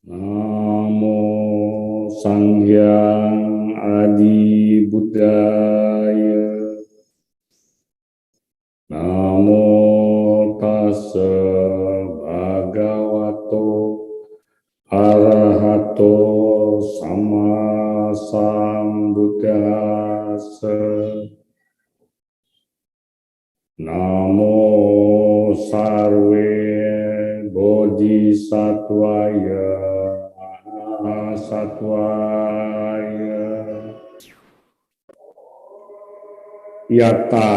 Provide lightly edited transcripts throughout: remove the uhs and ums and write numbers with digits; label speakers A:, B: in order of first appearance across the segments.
A: Namo Sanghyang Adi Buddhaya. Namo Tassa Bhagavato Arahato Sama Sambuddhassa. Namo Sarve Bodhisattvaya Sattvaya Yata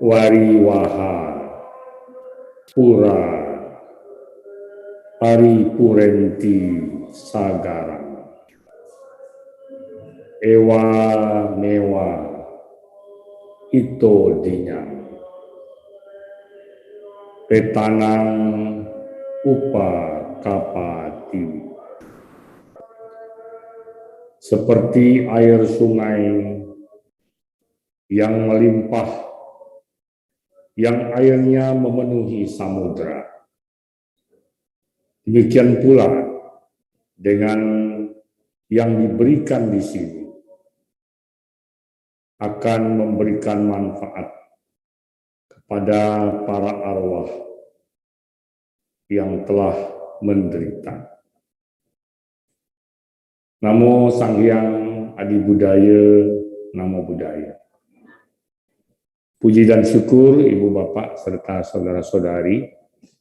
A: Wariwaha Pura Paripurenti Sagaram Ewa Mewa Ito Dinyam Petanang Upa Kapati. Seperti air sungai yang melimpah, yang airnya memenuhi samudra. Demikian pula dengan yang diberikan di sini akan memberikan manfaat kepada para arwah yang telah menderita. Namo Sanghyang Adi Buddhaya, Namo Buddhaya. Puji dan syukur Ibu Bapak serta saudara-saudari,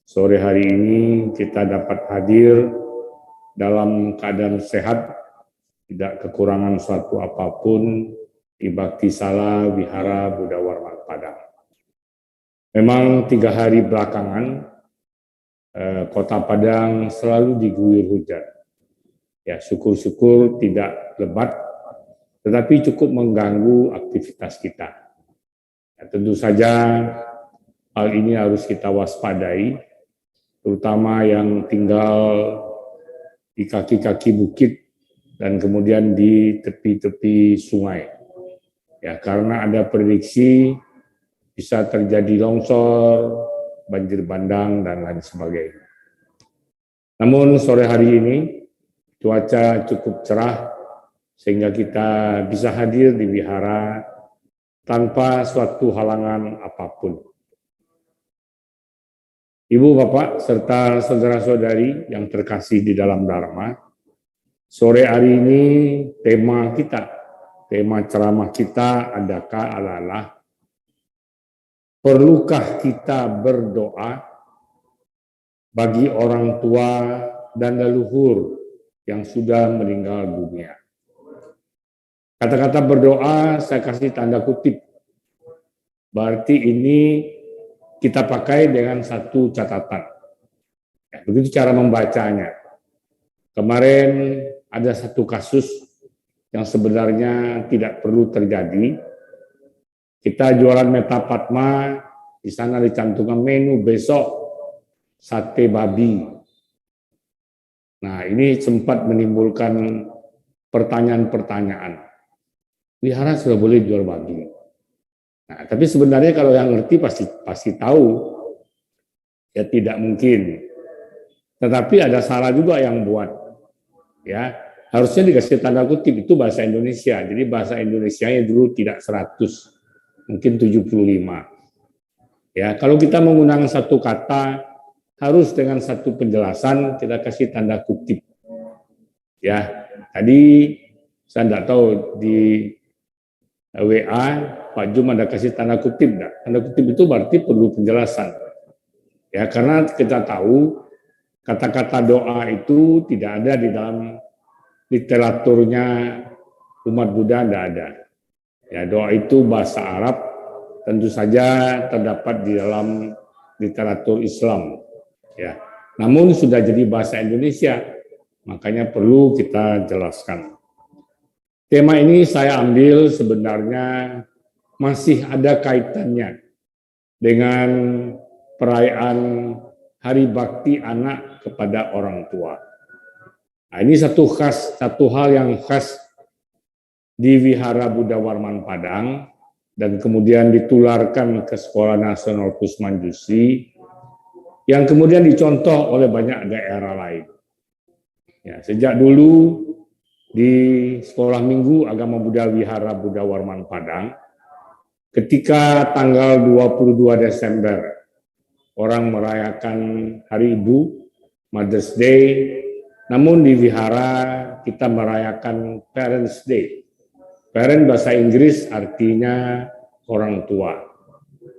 A: sore hari ini kita dapat hadir dalam keadaan sehat, tidak kekurangan suatu apapun di Bakti Sala Wihara Buddha Warman Padang. Memang 3 hari belakangan Kota Padang selalu diguyur hujan. Ya, syukur-syukur tidak lebat, tetapi cukup mengganggu aktivitas kita. Ya, tentu saja hal ini harus kita waspadai, terutama yang tinggal di kaki-kaki bukit dan kemudian di tepi-tepi sungai. Ya, karena ada prediksi bisa terjadi longsor, banjir bandang, dan lain sebagainya. Namun sore hari ini cuaca cukup cerah sehingga kita bisa hadir di wihara tanpa suatu halangan apapun. Ibu, Bapak, serta saudara-saudari yang terkasih di dalam Dharma, sore hari ini tema ceramah kita adalah perlukah kita berdoa bagi orang tua dan leluhur yang sudah meninggal dunia. Kata-kata berdoa saya kasih tanda kutip. Berarti ini kita pakai dengan satu catatan. Ya, begitu cara membacanya. Kemarin ada satu kasus yang sebenarnya tidak perlu terjadi. Kita jualan Metapatma, di sana dicantumkan menu besok sate babi. Nah, ini sempat menimbulkan pertanyaan-pertanyaan. Wihara sudah boleh jual babi. Nah, tapi sebenarnya kalau yang ngerti pasti tahu, ya tidak mungkin. Tetapi ada salah juga yang buat, ya harusnya dikasih tanda kutip itu bahasa Indonesia. Jadi bahasa Indonesianya dulu tidak 100, mungkin 75. Ya, kalau kita menggunakan satu kata harus dengan satu penjelasan kita kasih tanda kutip. Ya, tadi saya tidak tahu di WA Pak Jum ada kasih tanda kutip enggak? Tanda kutip itu berarti perlu penjelasan. Ya, karena kita tahu kata-kata doa itu tidak ada di dalam literaturnya umat Buddha, tidak ada. Ya, doa itu bahasa Arab, tentu saja terdapat di dalam literatur Islam. Ya, namun sudah jadi bahasa Indonesia, makanya perlu kita jelaskan. Tema ini saya ambil sebenarnya masih ada kaitannya dengan perayaan Hari Bakti Anak kepada orang tua. Nah, ini satu hal yang khas di Wihara Buddha Warman Padang dan kemudian ditularkan ke Sekolah Nasional Kusman Jusi yang kemudian dicontoh oleh banyak daerah lain. Ya, sejak dulu di Sekolah Minggu Agama Buddha Wihara Buddha Warman Padang, ketika tanggal 22 Desember orang merayakan Hari Ibu, Mother's Day, namun di wihara kita merayakan Parents Day. Parent bahasa Inggris artinya orang tua,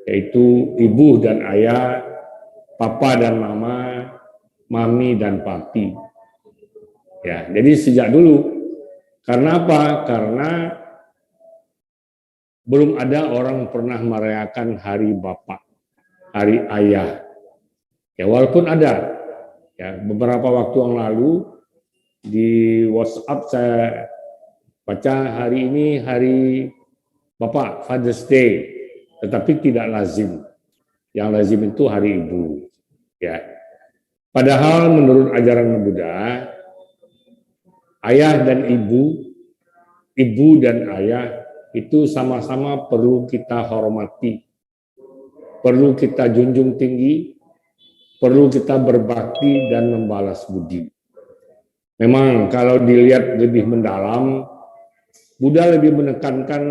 A: yaitu ibu dan ayah, papa dan mama, mami dan papi. Ya, jadi sejak dulu. Karena apa? Karena belum ada orang pernah merayakan hari bapak, hari ayah. Ya, walaupun ada. Ya, beberapa waktu yang lalu di WhatsApp saya baca hari ini hari Bapak, Father's Day, tetapi tidak lazim. Yang lazim itu hari Ibu. Ya. Padahal menurut ajaran Buddha, ayah dan ibu dan ayah itu sama-sama perlu kita hormati, perlu kita junjung tinggi, perlu kita berbakti dan membalas budi. Memang kalau dilihat lebih mendalam, Buddha lebih menekankan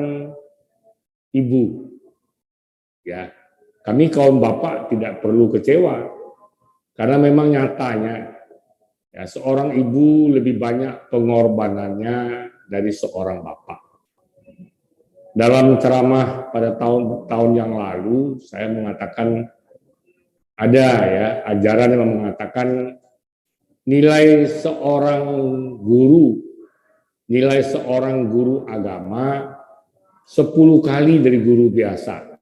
A: ibu. Ya, kami kaum bapak tidak perlu kecewa, karena memang nyatanya ya, seorang ibu lebih banyak pengorbanannya dari seorang bapak. Dalam ceramah pada tahun yang lalu, saya mengatakan ada ya ajaran yang mengatakan nilai seorang guru agama 10 kali dari guru biasa.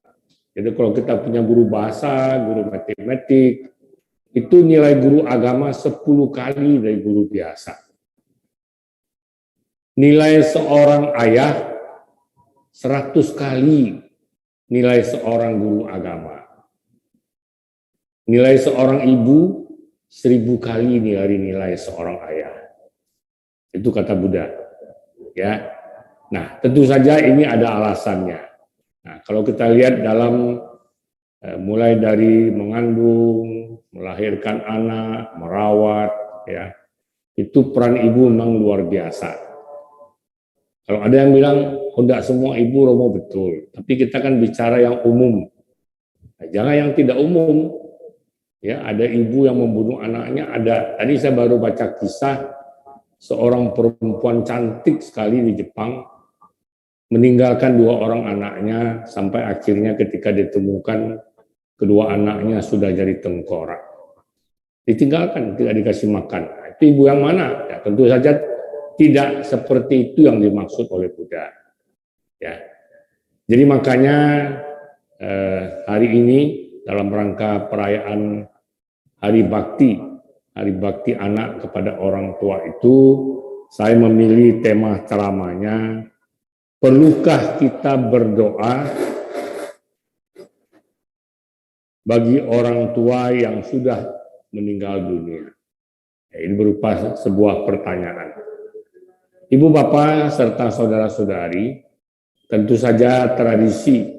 A: Jadi kalau kita punya guru bahasa, guru matematik, itu nilai guru agama 10 kali dari guru biasa. Nilai seorang ayah 100 kali nilai seorang guru agama. Nilai seorang ibu 1000 kali nilai seorang ayah. Itu kata Buddha. Ya. Nah, tentu saja ini ada alasannya. Nah, kalau kita lihat dalam mulai dari mengandung, melahirkan anak, merawat, ya, itu peran ibu memang luar biasa. Kalau ada yang bilang, oh enggak semua ibu Romo betul, tapi kita kan bicara yang umum. Nah, jangan yang tidak umum. Ya, ada ibu yang membunuh anaknya, ada. Tadi saya baru baca kisah seorang perempuan cantik sekali di Jepang meninggalkan 2 orang anaknya sampai akhirnya ketika ditemukan kedua anaknya sudah jadi tengkorak. Ditinggalkan, tidak dikasih makan. Itu ibu yang mana? Ya, tentu saja tidak seperti itu yang dimaksud oleh Buddha. Ya. Jadi makanya hari ini dalam rangka perayaan Hari Bakti anak kepada orang tua itu, saya memilih tema ceramahnya, perlukah kita berdoa bagi orang tua yang sudah meninggal dunia? Ya, ini berupa sebuah pertanyaan. Ibu bapak serta saudara-saudari, tentu saja tradisi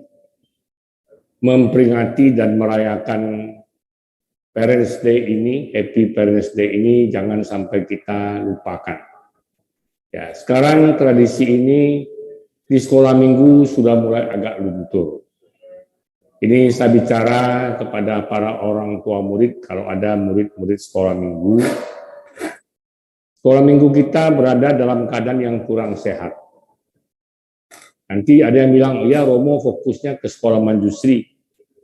A: memperingati dan merayakan Parents Day ini, Happy Parents Day ini jangan sampai kita lupakan. Ya, sekarang tradisi ini di sekolah minggu sudah mulai agak luntur. Ini saya bicara kepada para orang tua murid, kalau ada murid-murid sekolah minggu. Sekolah minggu kita berada dalam keadaan yang kurang sehat. Nanti ada yang bilang, ya Romo fokusnya ke sekolah Manjusri,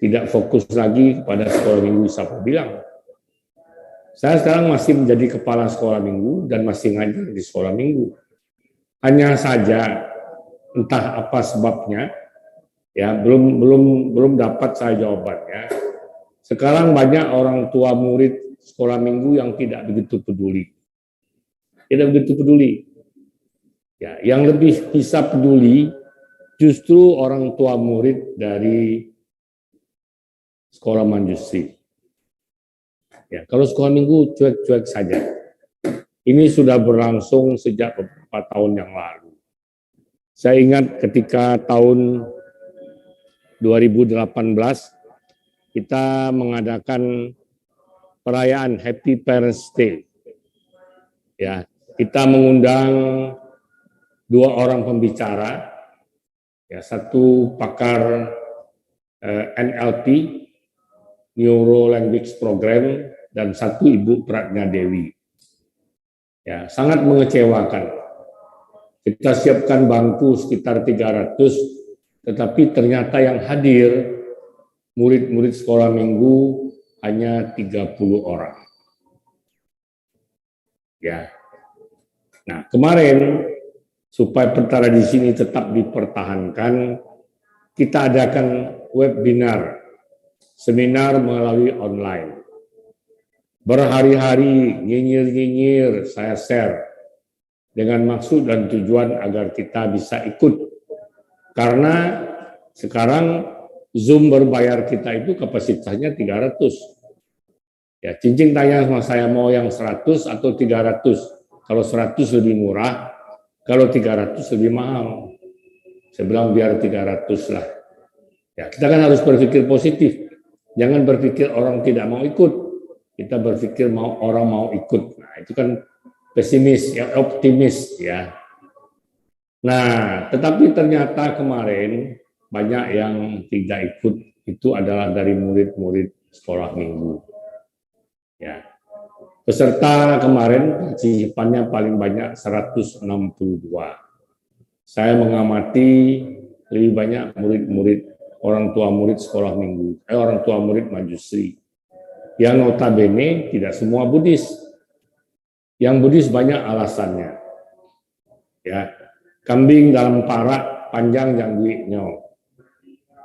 A: tidak fokus lagi kepada sekolah minggu. Siapa bilang? Saya sekarang masih menjadi kepala sekolah minggu dan masih ngajar di sekolah minggu. Hanya saja entah apa sebabnya, ya belum dapat saya jawabannya. Sekarang banyak orang tua murid sekolah minggu yang tidak begitu peduli. Tidak begitu peduli. Ya, yang lebih bisa peduli justru orang tua murid dari sekolah Manjusri. Ya, kalau sekolah minggu cuek-cuek saja. Ini sudah berlangsung sejak beberapa tahun yang lalu. Saya ingat ketika tahun 2018 kita mengadakan perayaan Happy Parents Day. Ya, kita mengundang 2 orang pembicara, ya, satu pakar NLP Neuro Language Program dan satu Ibu Pratnya Dewi. Ya, sangat mengecewakan. Kita siapkan bangku sekitar 300, tetapi ternyata yang hadir murid-murid sekolah minggu hanya 30 orang. Ya. Nah, kemarin supaya perkara di sini tetap dipertahankan, kita adakan webinar, seminar melalui online. Berhari-hari nyinyir-nyinyir saya share dengan maksud dan tujuan agar kita bisa ikut. Karena sekarang Zoom berbayar kita itu kapasitasnya 300. Ya, cincin tanya sama saya mau yang 100 atau 300. Kalau 100 lebih murah, kalau 300 lebih mahal. Saya bilang biar 300 lah. Ya, kita kan harus berpikir positif. Jangan berpikir orang tidak mau ikut. Kita berpikir orang mau ikut. Nah, itu kan pesimis, ya optimis ya. Nah, tetapi ternyata kemarin banyak yang tidak ikut, itu adalah dari murid-murid sekolah minggu. Ya. Peserta kemarin partisipannya paling banyak 162. Saya mengamati lebih banyak murid-murid orang tua murid sekolah minggu, orang tua murid Majusri. Yang notabene tidak semua Buddhis. Yang Buddhis banyak alasannya. Ya, kambing dalam parak panjang jangguiknya.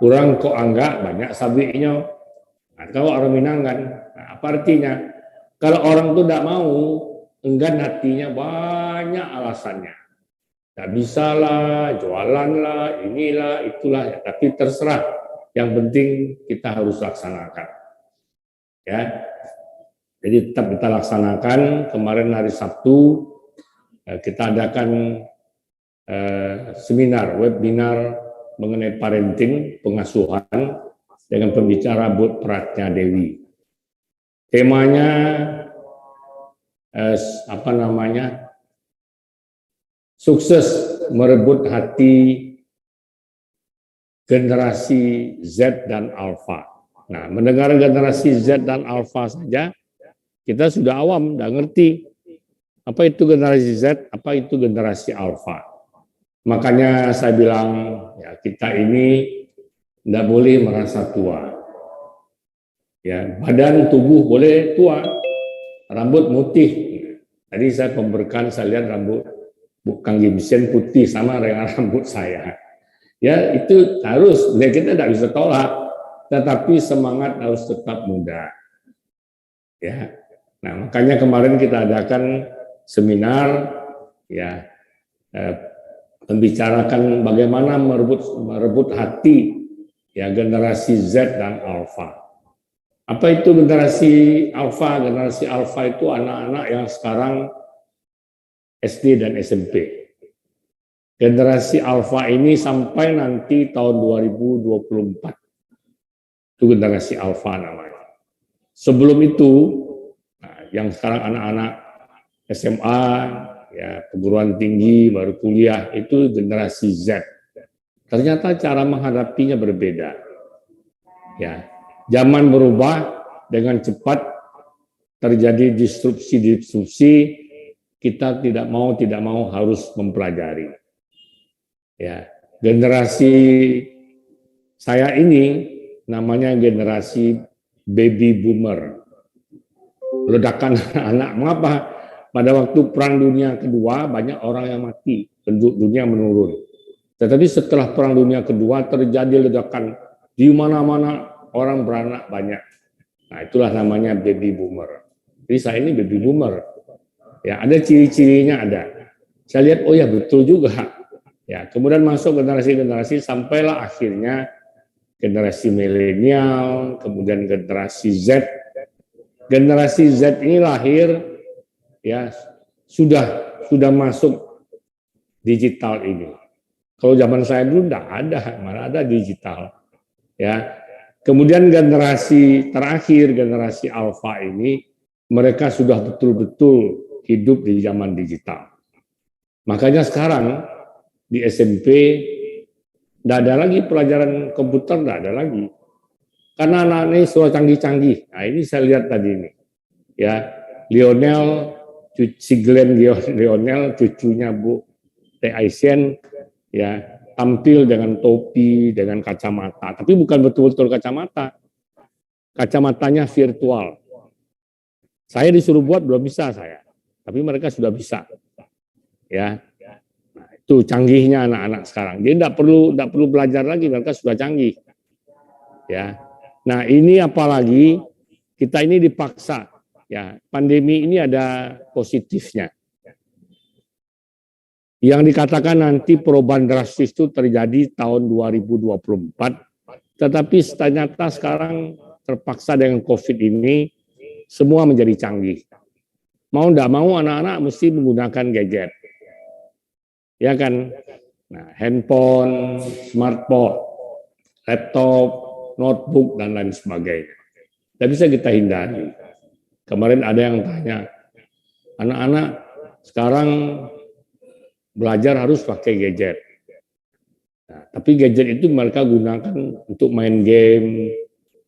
A: Kurang kok anggak banyak sabiknya. Nah, kalau orang Minang kan, nah, apa artinya? Kalau orang itu tidak mau, enggan hatinya banyak alasannya. Tak bisa lah, jualan lah, inilah, itulah. Ya, tapi terserah. Yang penting kita harus laksanakan. Ya, jadi tetap kita laksanakan. Kemarin hari Sabtu kita adakan seminar, webinar mengenai parenting, pengasuhan dengan pembicara Bu Pratnya Dewi. Temanya sukses merebut hati generasi Z dan Alpha. Nah, mendengar generasi Z dan Alpha saja kita sudah awam, tidak ngerti apa itu generasi Z, apa itu generasi Alpha. Makanya saya bilang, ya kita ini tidak boleh merasa tua. Ya, badan tubuh boleh tua, rambut mutih. Tadi saya pemberkan, saya lihat rambut Kang Gimsen putih sama dengan rambut saya. Ya, itu harus, kita tidak bisa tolak, tetapi semangat harus tetap muda. Ya, nah makanya kemarin kita adakan seminar, ya. Membicarakan bagaimana merebut hati ya generasi Z dan Alpha. Apa itu generasi Alpha? Generasi Alpha itu anak-anak yang sekarang SD dan SMP. Generasi Alpha ini sampai nanti tahun 2024. Itu generasi Alpha namanya. Sebelum itu, yang sekarang anak-anak SMA, ya perguruan tinggi, baru kuliah, itu generasi Z. Ternyata cara menghadapinya berbeda. Ya, zaman berubah dengan cepat, terjadi disrupsi, kita tidak mau harus mempelajari. Ya, generasi saya ini namanya generasi baby boomer. Ledakan anak, mengapa? Pada waktu Perang Dunia Kedua banyak orang yang mati, penduduk dunia menurun. Tetapi setelah Perang Dunia Kedua terjadi ledakan di mana-mana, orang beranak banyak. Nah, itulah namanya baby boomer. Jadi saya ini baby boomer. Ya, ada ciri-cirinya ada. Saya lihat, oh ya betul juga. Ya, kemudian masuk generasi-generasi sampailah akhirnya generasi milenial, kemudian generasi Z. Generasi Z ini lahir ya sudah masuk digital ini. Kalau zaman saya dulu tidak ada, mana ada digital. Ya. Kemudian generasi terakhir, generasi Alpha ini, mereka sudah betul-betul hidup di zaman digital. Makanya sekarang di SMP tidak ada lagi pelajaran komputer, tidak ada lagi. Karena anak ini sudah canggih-canggih. Nah ini saya lihat tadi ini, ya Lionel, si Glenn Lionel, cucunya Bu Teh Aisyen, ya tampil dengan topi, dengan kacamata. Tapi bukan betul-betul kacamata. Kacamatanya virtual. Saya disuruh buat belum bisa saya, tapi mereka sudah bisa. Ya, nah, itu canggihnya anak-anak sekarang. Jadi tidak perlu belajar lagi, mereka sudah canggih. Ya, nah ini apalagi kita ini dipaksa. Ya, pandemi ini ada positifnya. Yang dikatakan nanti perubahan drastis itu terjadi tahun 2024, tetapi ternyata sekarang terpaksa dengan COVID ini semua menjadi canggih. Mau tidak mau anak-anak mesti menggunakan gadget. Ya kan? Nah, handphone, smartphone, laptop, notebook, dan lain sebagainya. Tidak bisa kita hindari. Kemarin ada yang tanya, anak-anak sekarang belajar harus pakai gadget. Nah, tapi gadget itu mereka gunakan untuk main game,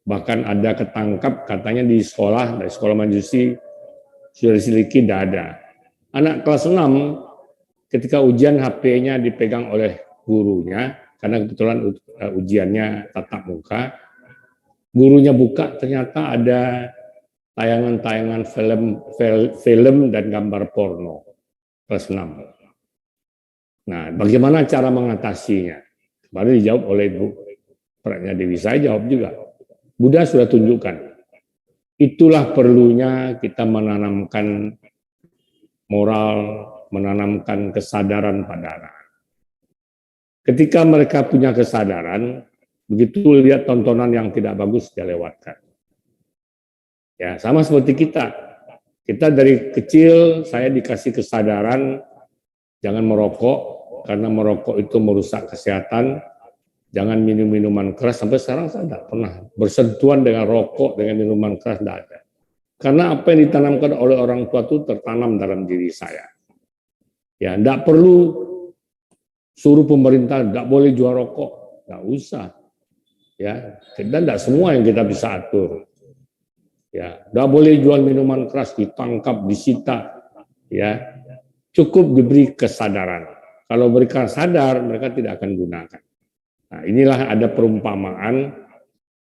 A: bahkan ada ketangkap katanya di sekolah, dari sekolah majusi, sudah diselidiki tidak ada. Anak kelas 6 ketika ujian HP-nya dipegang oleh gurunya, karena kebetulan ujiannya tatap muka, gurunya buka ternyata ada tayangan-tayangan film dan gambar porno kelas 6. Nah, bagaimana cara mengatasinya? Baru dijawab oleh Bu Pratnya Dewi, saya jawab juga. Buddha sudah tunjukkan. Itulah perlunya kita menanamkan moral, menanamkan kesadaran pada anak. Ketika mereka punya kesadaran, begitu lihat tontonan yang tidak bagus, dia lewatkan. Ya, sama seperti kita. Kita dari kecil, saya dikasih kesadaran, jangan merokok, karena merokok itu merusak kesehatan, jangan minum minuman keras. Sampai sekarang saya tidak pernah bersentuhan dengan rokok, dengan minuman keras, tidak ada. Karena apa yang ditanamkan oleh orang tua itu tertanam dalam diri saya. Ya, tidak perlu suruh pemerintah, tidak boleh jual rokok, tidak usah. Ya, dan tidak semua yang kita bisa atur. Ya, tidak boleh jual minuman keras, ditangkap, disita. Ya, cukup diberi kesadaran. Kalau mereka sadar, mereka tidak akan gunakan. Nah, inilah ada perumpamaan,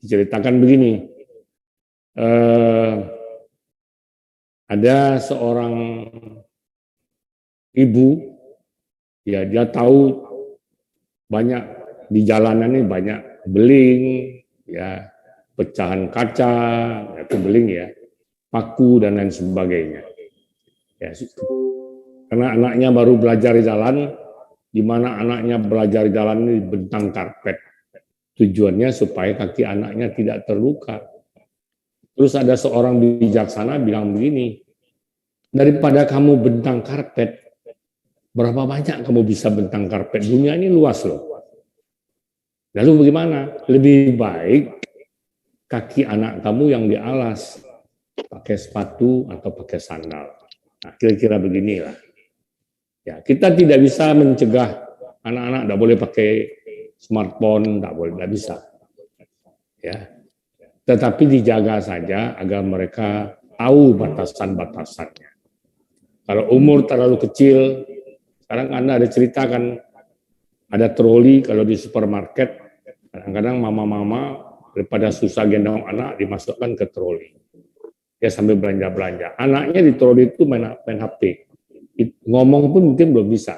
A: diceritakan begini. Ada seorang ibu, ya dia tahu banyak di jalanan ini banyak beling, ya pecahan kaca, itu beling ya, paku dan lain sebagainya. Ya, karena anaknya baru belajar jalan, di mana anaknya belajar jalan ini bentang karpet. Tujuannya supaya kaki anaknya tidak terluka. Terus ada seorang bijaksana bilang begini, daripada kamu bentang karpet, berapa banyak kamu bisa bentang karpet? Dunia ini luas loh. Lalu bagaimana? Lebih baik kaki anak kamu yang dialas, pakai sepatu atau pakai sandal. Nah, kira-kira beginilah. Ya, kita tidak bisa mencegah anak-anak tidak boleh pakai smartphone, tidak bisa. Ya, tetapi dijaga saja agar mereka tahu batasan-batasannya. Kalau umur terlalu kecil, sekarang Anda ada cerita kan, ada troli kalau di supermarket, kadang-kadang mama-mama daripada susah gendong anak dimasukkan ke troli. Ya sambil belanja-belanja. Anaknya di troli itu main HP. Ngomong pun mungkin belum bisa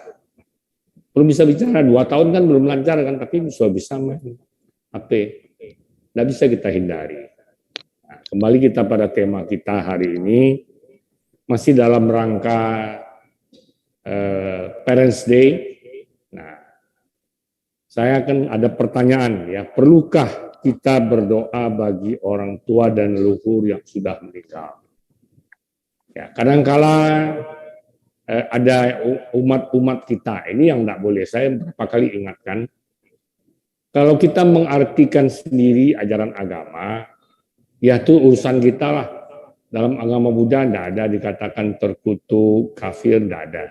A: bicara, 2 tahun kan belum lancar kan, tapi sudah bisa main HP. Tidak bisa kita hindari. Nah, kembali kita pada tema kita hari ini, masih dalam rangka Parents Day. Nah, saya akan ada pertanyaan ya, perlukah kita berdoa bagi orang tua dan leluhur yang sudah meninggal? Ya, kadang-kala ada umat-umat kita ini yang tidak boleh. Saya beberapa kali ingatkan, kalau kita mengartikan sendiri ajaran agama, ya itu urusan kita lah. Dalam agama Buddha tidak ada dikatakan terkutuk, kafir, tidak ada.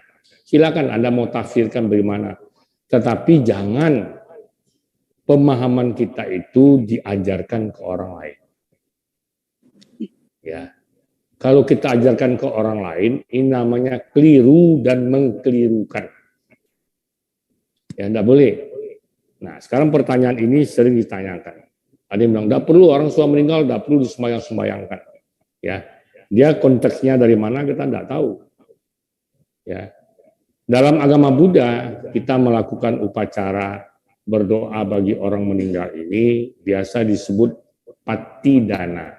A: Silakan Anda mau tafsirkan bagaimana. Tetapi jangan pemahaman kita itu diajarkan ke orang lain. Ya. Kalau kita ajarkan ke orang lain, ini namanya keliru dan mengkelirukan. Ya, tidak boleh. Nah, sekarang pertanyaan ini sering ditanyakan. Ada yang bilang, tidak perlu orang sudah meninggal, tidak perlu disembayang-sembayangkan. Ya, dia konteksnya dari mana kita tidak tahu. Ya, dalam agama Buddha kita melakukan upacara berdoa bagi orang meninggal ini biasa disebut patidana.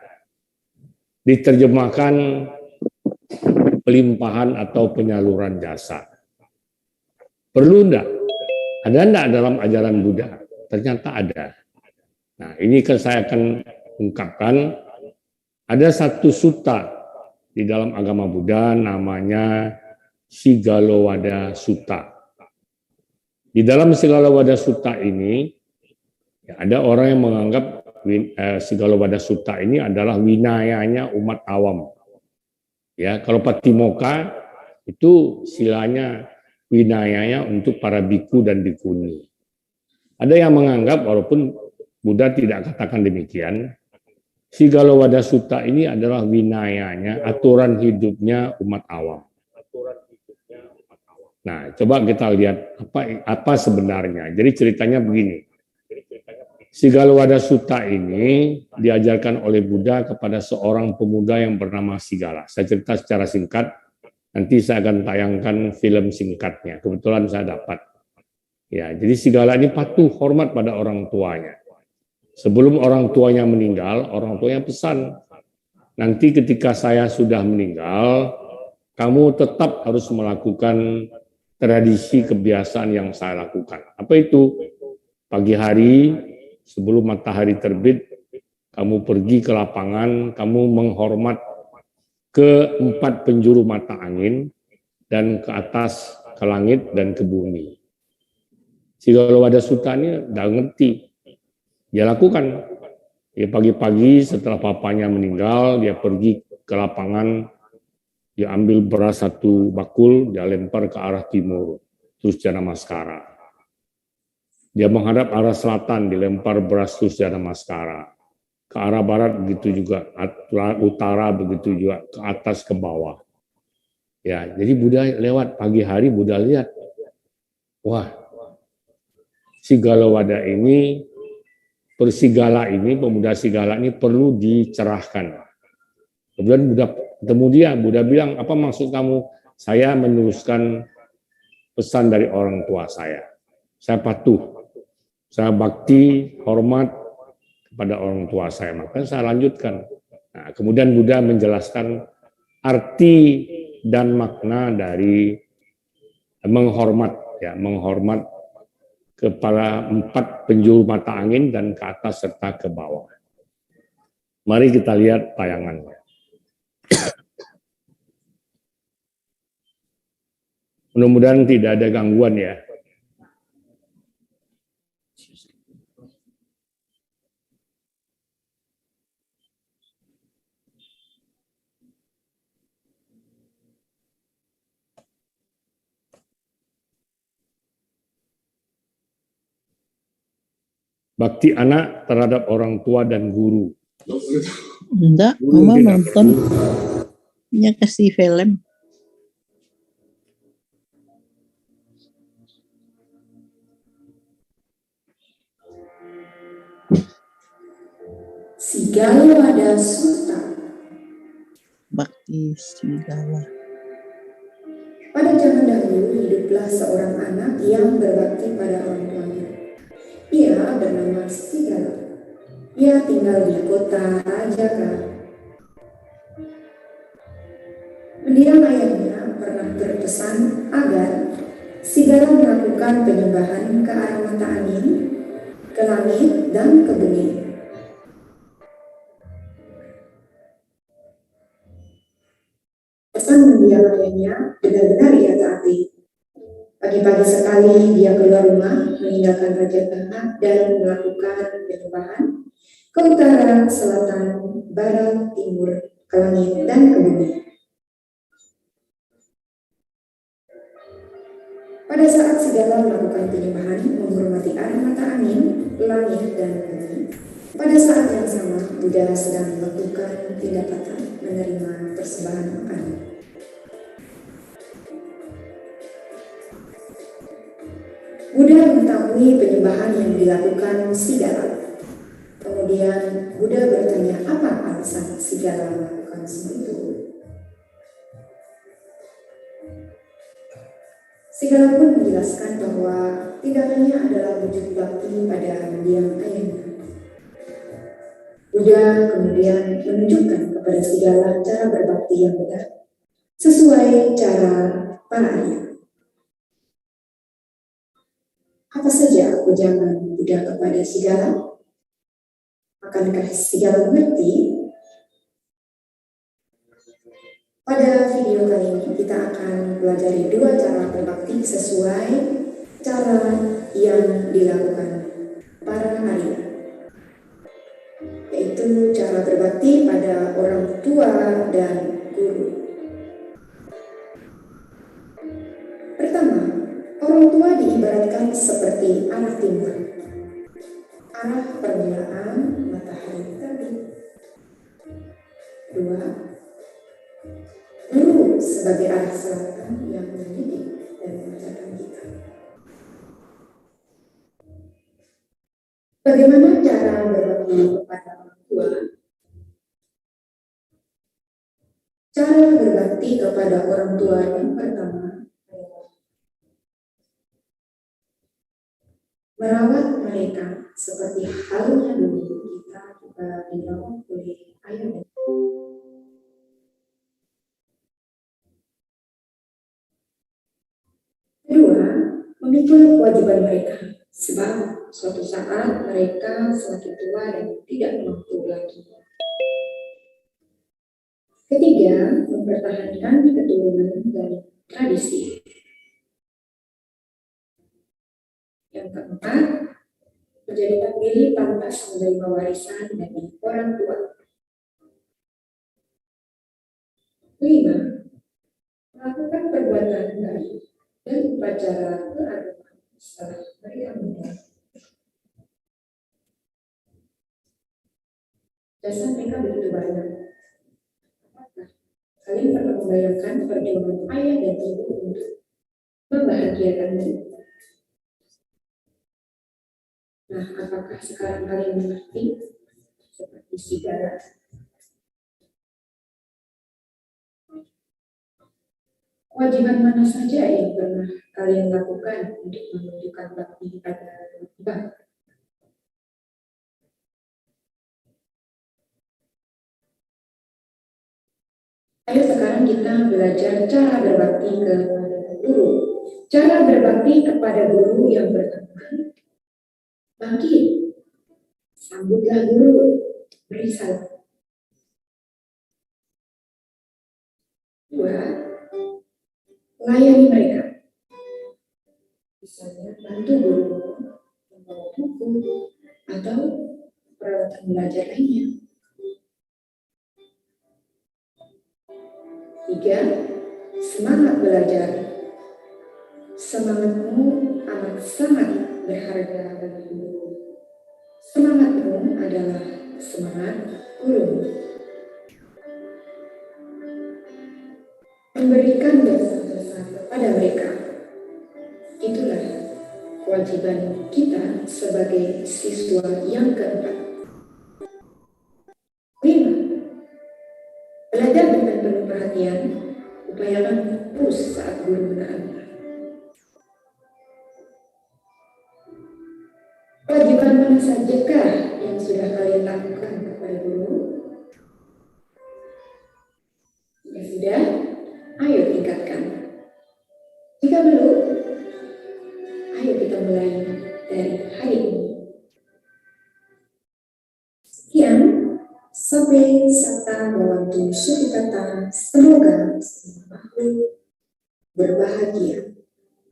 A: Diterjemahkan pelimpahan atau penyaluran jasa. Perlu enggak? Ada enggak dalam ajaran Buddha? Ternyata ada. Nah, ini kan saya akan ungkapkan. Ada satu sutta di dalam agama Buddha namanya Sigalowada Sutta. Di dalam Sigalowada Sutta ini ya, ada orang yang menganggap Sigalowada Sutta ini adalah winayanya umat awam. Ya, kalau Patimokkha itu silanya winayanya untuk para biku dan bikuni. Ada yang menganggap walaupun Buddha tidak katakan demikian, Sigalowada Sutta ini adalah winayanya, aturan hidupnya umat awam. Nah, coba kita lihat apa sebenarnya. Jadi ceritanya begini. Sigalowada Sutta ini diajarkan oleh Buddha kepada seorang pemuda yang bernama Sigala. Saya cerita secara singkat, nanti saya akan tayangkan film singkatnya. Kebetulan saya dapat. Ya, jadi Sigala ini patuh hormat pada orang tuanya. Sebelum orang tuanya meninggal, orang tuanya pesan, nanti ketika saya sudah meninggal, kamu tetap harus melakukan tradisi kebiasaan yang saya lakukan. Apa itu? Pagi hari, sebelum matahari terbit, kamu pergi ke lapangan, kamu menghormat ke 4 penjuru mata angin, dan ke atas, ke langit, dan ke bumi. Sigalowada Sutta ini udah ngerti. Dia lakukan. Dia pagi-pagi setelah papanya meninggal, dia pergi ke lapangan, dia ambil beras 1 bakul, dia lempar ke arah timur, terus dia namaskara. Dia menghadap arah selatan, dilempar beras terus dia namaskara. Ke arah barat begitu juga, utara begitu juga, ke atas ke bawah. Ya, jadi Buddha lewat pagi hari, Buddha lihat, wah, Sigalowada ini, Persigala ini, pemuda Sigala ini perlu dicerahkan. Kemudian Buddha ketemu dia, Buddha bilang, apa maksud kamu? Saya meneruskan pesan dari orang tua saya. Saya patuh, saya bakti, hormat kepada orang tua saya. Maka saya lanjutkan. Nah, kemudian Buddha menjelaskan arti dan makna dari menghormat, ya, menghormat kepada 4 penjuru mata angin dan ke atas serta ke bawah. Mari kita lihat tayangannya. Mudah-mudahan tidak ada gangguan ya. Bakti anak terhadap orang tua dan guru.
B: Enggak,
A: Guru
B: mama
A: tidak
B: nonton.
A: perlu.
B: Dia kasih film.
C: Sigalowada Sutta.
B: Bakti Sigala.
C: Pada zaman dahulu hiduplah seorang anak yang berbakti pada orang tuanya. Ia bernama Sigala. Ia tinggal di kota Rajaka. Mendiang ayahnya pernah berpesan agar Sigala melakukan penyembahan ke arah mata angin, ke langit, dan ke bumi. Pesan mendiang ayahnya benar-benar ia taati. Pagi-pagi sekali dia keluar rumah, meninggalkan Rajagaha dan melakukan penyembahan ke utara, selatan, barat, timur, ke langit dan ke bumi. Pada saat segala melakukan penyembahan menghormati arah mata angin, langit, dan bumi, pada saat yang sama Buddha sedang melakukan tindakan menerima persembahan makanan. Buddha mengetahui penyembahan yang dilakukan Sigala. Kemudian Buddha bertanya apa alasan Sigala melakukan semua itu. Sigala pun menjelaskan bahwa tindakannya adalah wujud bakti pada mendiang ayahnya. Buddha kemudian menunjukkan kepada Sigala cara berbakti yang benar sesuai cara para Arya. Apa saja ujangan Buddha kepada Sigala? Akankah Sigala mengerti? Pada video kali ini kita akan pelajari 2 cara berbakti sesuai cara yang dilakukan para Arya, yaitu cara berbakti pada orang tua dan guru. Pertama, orang tua diibaratkan seperti arah timur, arah permulaan matahari terbit. 2. Guru sebagai arah selatan yang mendidik dan mengajarkan kita. Bagaimana cara berbakti kepada orang tua? Cara berbakti kepada orang tua yang pertama adalah merawat mereka seperti halnya dulu kita juga dirawat oleh ayah dan kedua, memikul kewajiban mereka, sebab suatu saat mereka semakin tua dan tidak mampu lagi. Ketiga, mempertahankan keturunan dan tradisi. Yang keempat, menjadikan diri pantas menerima warisan dari orang tua. 5. Melakukan perbuatan baik dan upacara keagamaan setelah mereka meninggal. Jasa mereka begitu banyak. Apakah kalian pernah membayangkan perjuangan ayah dan ibu untuk membahagiakanmu? Nah, apakah sekarang kalian mengerti seperti Sigala? Kewajiban mana saja yang pernah kalian lakukan untuk menunjukkan bakti pada Tuhan? Ayo sekarang kita belajar cara berbakti kepada guru. Cara berbakti kepada guru yang pertama, bangkit, sambutlah guru, beri salam. 2. Layani mereka. Misalnya bantu guru membawa buku atau peralatan belajar lainnya. 3. Semangat belajar. Semangatmu amat sangat berharga bagi guru. Semangatmu adalah semangat guru. Memberikan jasa-jasa kepada mereka. Itulah kewajiban kita sebagai siswa yang keempat. 5. Belajar dengan penuh perhatian, upayakan fokus saat guru menekankan. Kewajiban mana sajakah yang sudah kalian lakukan kepada guru? Jika sudah, ayo tingkatkan. Jika belum, ayo kita mulai dari hari ini. Sekian, sampai Sata Bhavantu Sukhitata. Semoga semua makhluk berbahagia.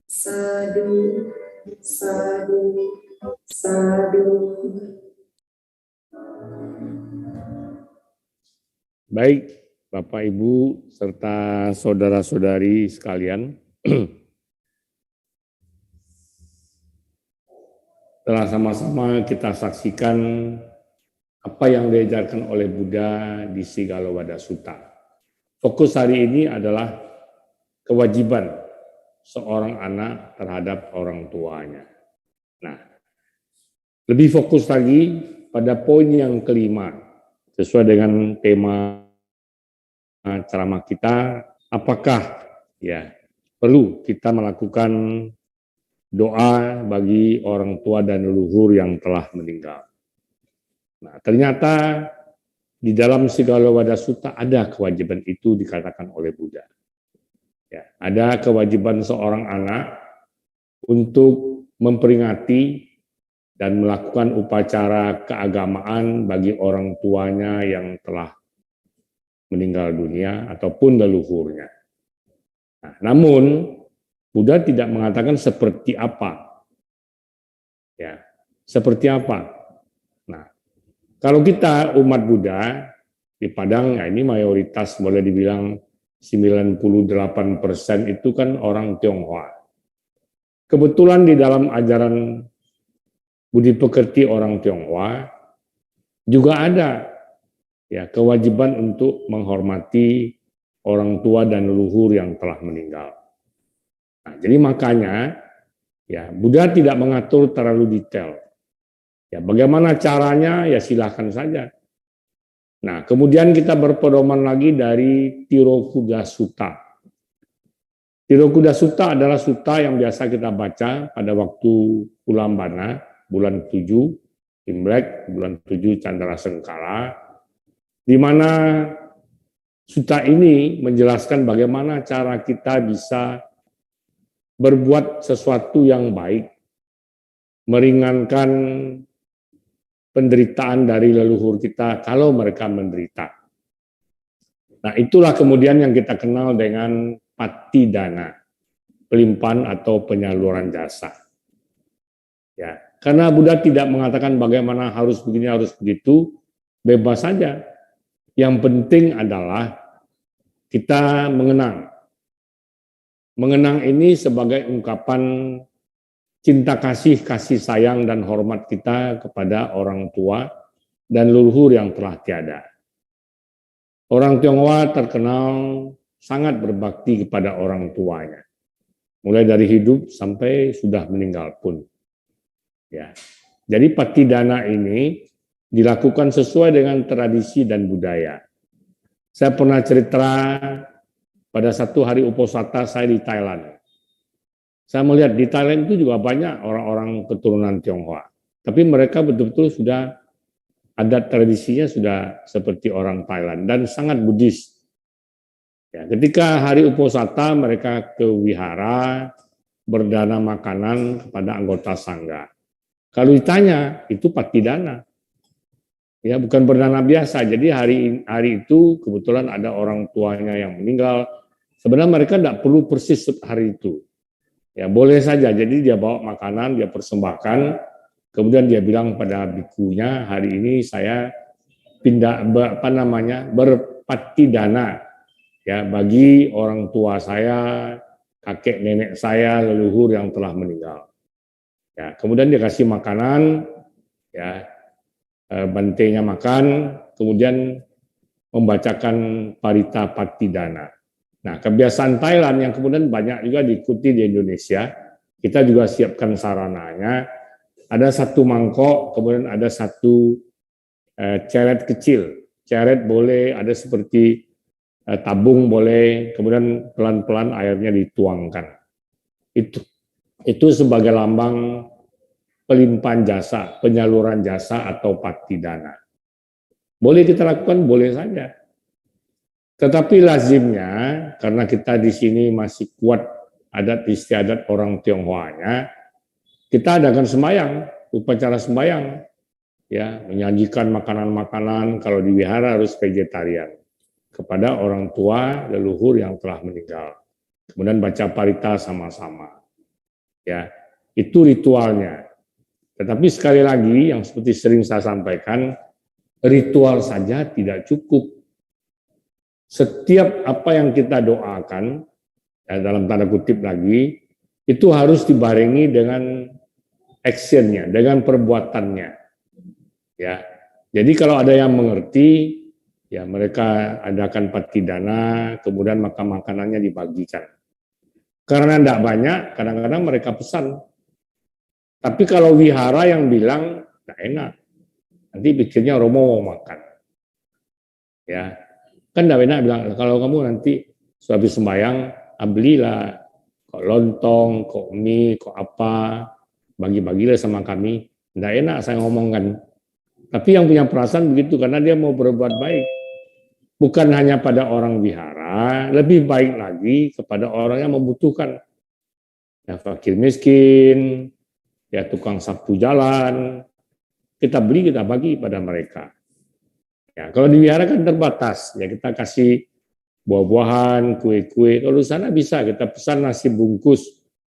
C: Sadu, sadu, sadu.
A: Baik, Bapak, Ibu, serta saudara-saudari sekalian, telah sama-sama kita saksikan apa yang diajarkan oleh Buddha di Sigala Sutta. Fokus hari ini adalah kewajiban seorang anak terhadap orang tuanya. Nah, lebih fokus lagi pada poin yang kelima, sesuai dengan tema ceramah kita, apakah ya perlu kita melakukan doa bagi orang tua dan leluhur yang telah meninggal. Nah, ternyata di dalam Sigala Sutta ada kewajiban itu dikatakan oleh Buddha. Ya, ada kewajiban seorang anak untuk memperingati dan melakukan upacara keagamaan bagi orang tuanya yang telah meninggal dunia ataupun leluhurnya. Nah, namun Buddha tidak mengatakan seperti apa. Ya, seperti apa. Nah, kalau kita umat Buddha di Padang, ya ini mayoritas boleh dibilang 98% itu kan orang Tionghoa. Kebetulan di dalam ajaran budi pekerti orang Tionghoa juga ada ya kewajiban untuk menghormati orang tua dan leluhur yang telah meninggal. Nah, jadi makanya ya Buddha tidak mengatur terlalu detail. Ya bagaimana caranya ya silahkan saja. Nah, kemudian kita berpedoman lagi dari Tirokuda Sutta. Tirokuda Sutta adalah sutta yang biasa kita baca pada waktu Ulambana, bulan 7, Imlek, bulan 7 Candra Sengkala, di mana sutta ini menjelaskan bagaimana cara kita bisa berbuat sesuatu yang baik, meringankan penderitaan dari leluhur kita kalau mereka menderita. Nah, itulah kemudian yang kita kenal dengan patidana, pelimpahan atau penyaluran jasa. Ya, karena Buddha tidak mengatakan bagaimana harus begini, harus begitu, bebas saja. Yang penting adalah kita mengenang. Mengenang ini sebagai ungkapan cinta kasih, kasih sayang, dan hormat kita kepada orang tua dan leluhur yang telah tiada. Orang Tionghoa terkenal sangat berbakti kepada orang tuanya, mulai dari hidup sampai sudah meninggal pun. Ya, jadi patidana ini dilakukan sesuai dengan tradisi dan budaya. Saya pernah cerita pada satu hari uposatha saya di Thailand. Saya melihat di Thailand itu juga banyak orang-orang keturunan Tionghoa. Tapi mereka betul-betul sudah adat tradisinya sudah seperti orang Thailand dan sangat Buddhis. Ya, ketika hari uposatha mereka ke wihara berdana makanan kepada anggota sangga. Kalau ditanya itu patidana. Ya, bukan berdana biasa. Jadi hari itu kebetulan ada orang tuanya yang meninggal. Sebenarnya mereka tidak perlu persis hari itu. Ya, boleh saja. Jadi dia bawa makanan, dia persembahkan, kemudian dia bilang pada bikunya, hari ini saya berpatidana ya bagi orang tua saya, kakek nenek saya, leluhur yang telah meninggal. Ya, kemudian dia kasih makanan, ya bantenya makan, kemudian membacakan parita patidana. Nah, kebiasaan Thailand yang kemudian banyak juga diikuti di Indonesia, kita juga siapkan sarananya, ada satu mangkok, kemudian ada satu ceret kecil, ceret boleh, ada seperti tabung boleh, kemudian pelan-pelan airnya dituangkan. Itu sebagai lambang pelimpahan jasa, penyaluran jasa atau patidana. Boleh kita lakukan, boleh saja. Tetapi lazimnya, karena kita di sini masih kuat adat istiadat orang Tionghoanya, kita adakan sembahyang, upacara sembahyang, ya menyajikan makanan-makanan. Kalau di wihara harus vegetarian kepada orang tua leluhur yang telah meninggal. Kemudian baca parita sama-sama. Ya, itu ritualnya. Tetapi sekali lagi yang seperti sering saya sampaikan, ritual saja tidak cukup. setiap apa yang kita doakan, ya dalam tanda kutip lagi, itu harus dibarengi dengan actionnya, dengan perbuatannya. Ya, jadi kalau ada yang mengerti, ya mereka adakan patidana, kemudian makanannya dibagikan. Karena tidak banyak, kadang-kadang mereka pesan. Tapi kalau wihara yang bilang, tidak enak. Nanti pikirnya Romo mau makan. Ya, kan tidak enak bilang, kalau kamu nanti habis sembahyang, belilah kok lontong, kok mie, kok apa, bagi-bagilah sama kami. Tidak enak saya ngomongkan. Tapi yang punya perasaan begitu, karena dia mau berbuat baik. Bukan hanya pada orang wihara, lebih baik lagi kepada orang yang membutuhkan. Ya, fakir miskin, ya tukang sapu jalan, kita beli, kita bagi pada mereka. Ya, kalau di wihara kan terbatas, ya kita kasih buah-buahan, kue-kue. Kalau di sana bisa kita pesan nasi bungkus,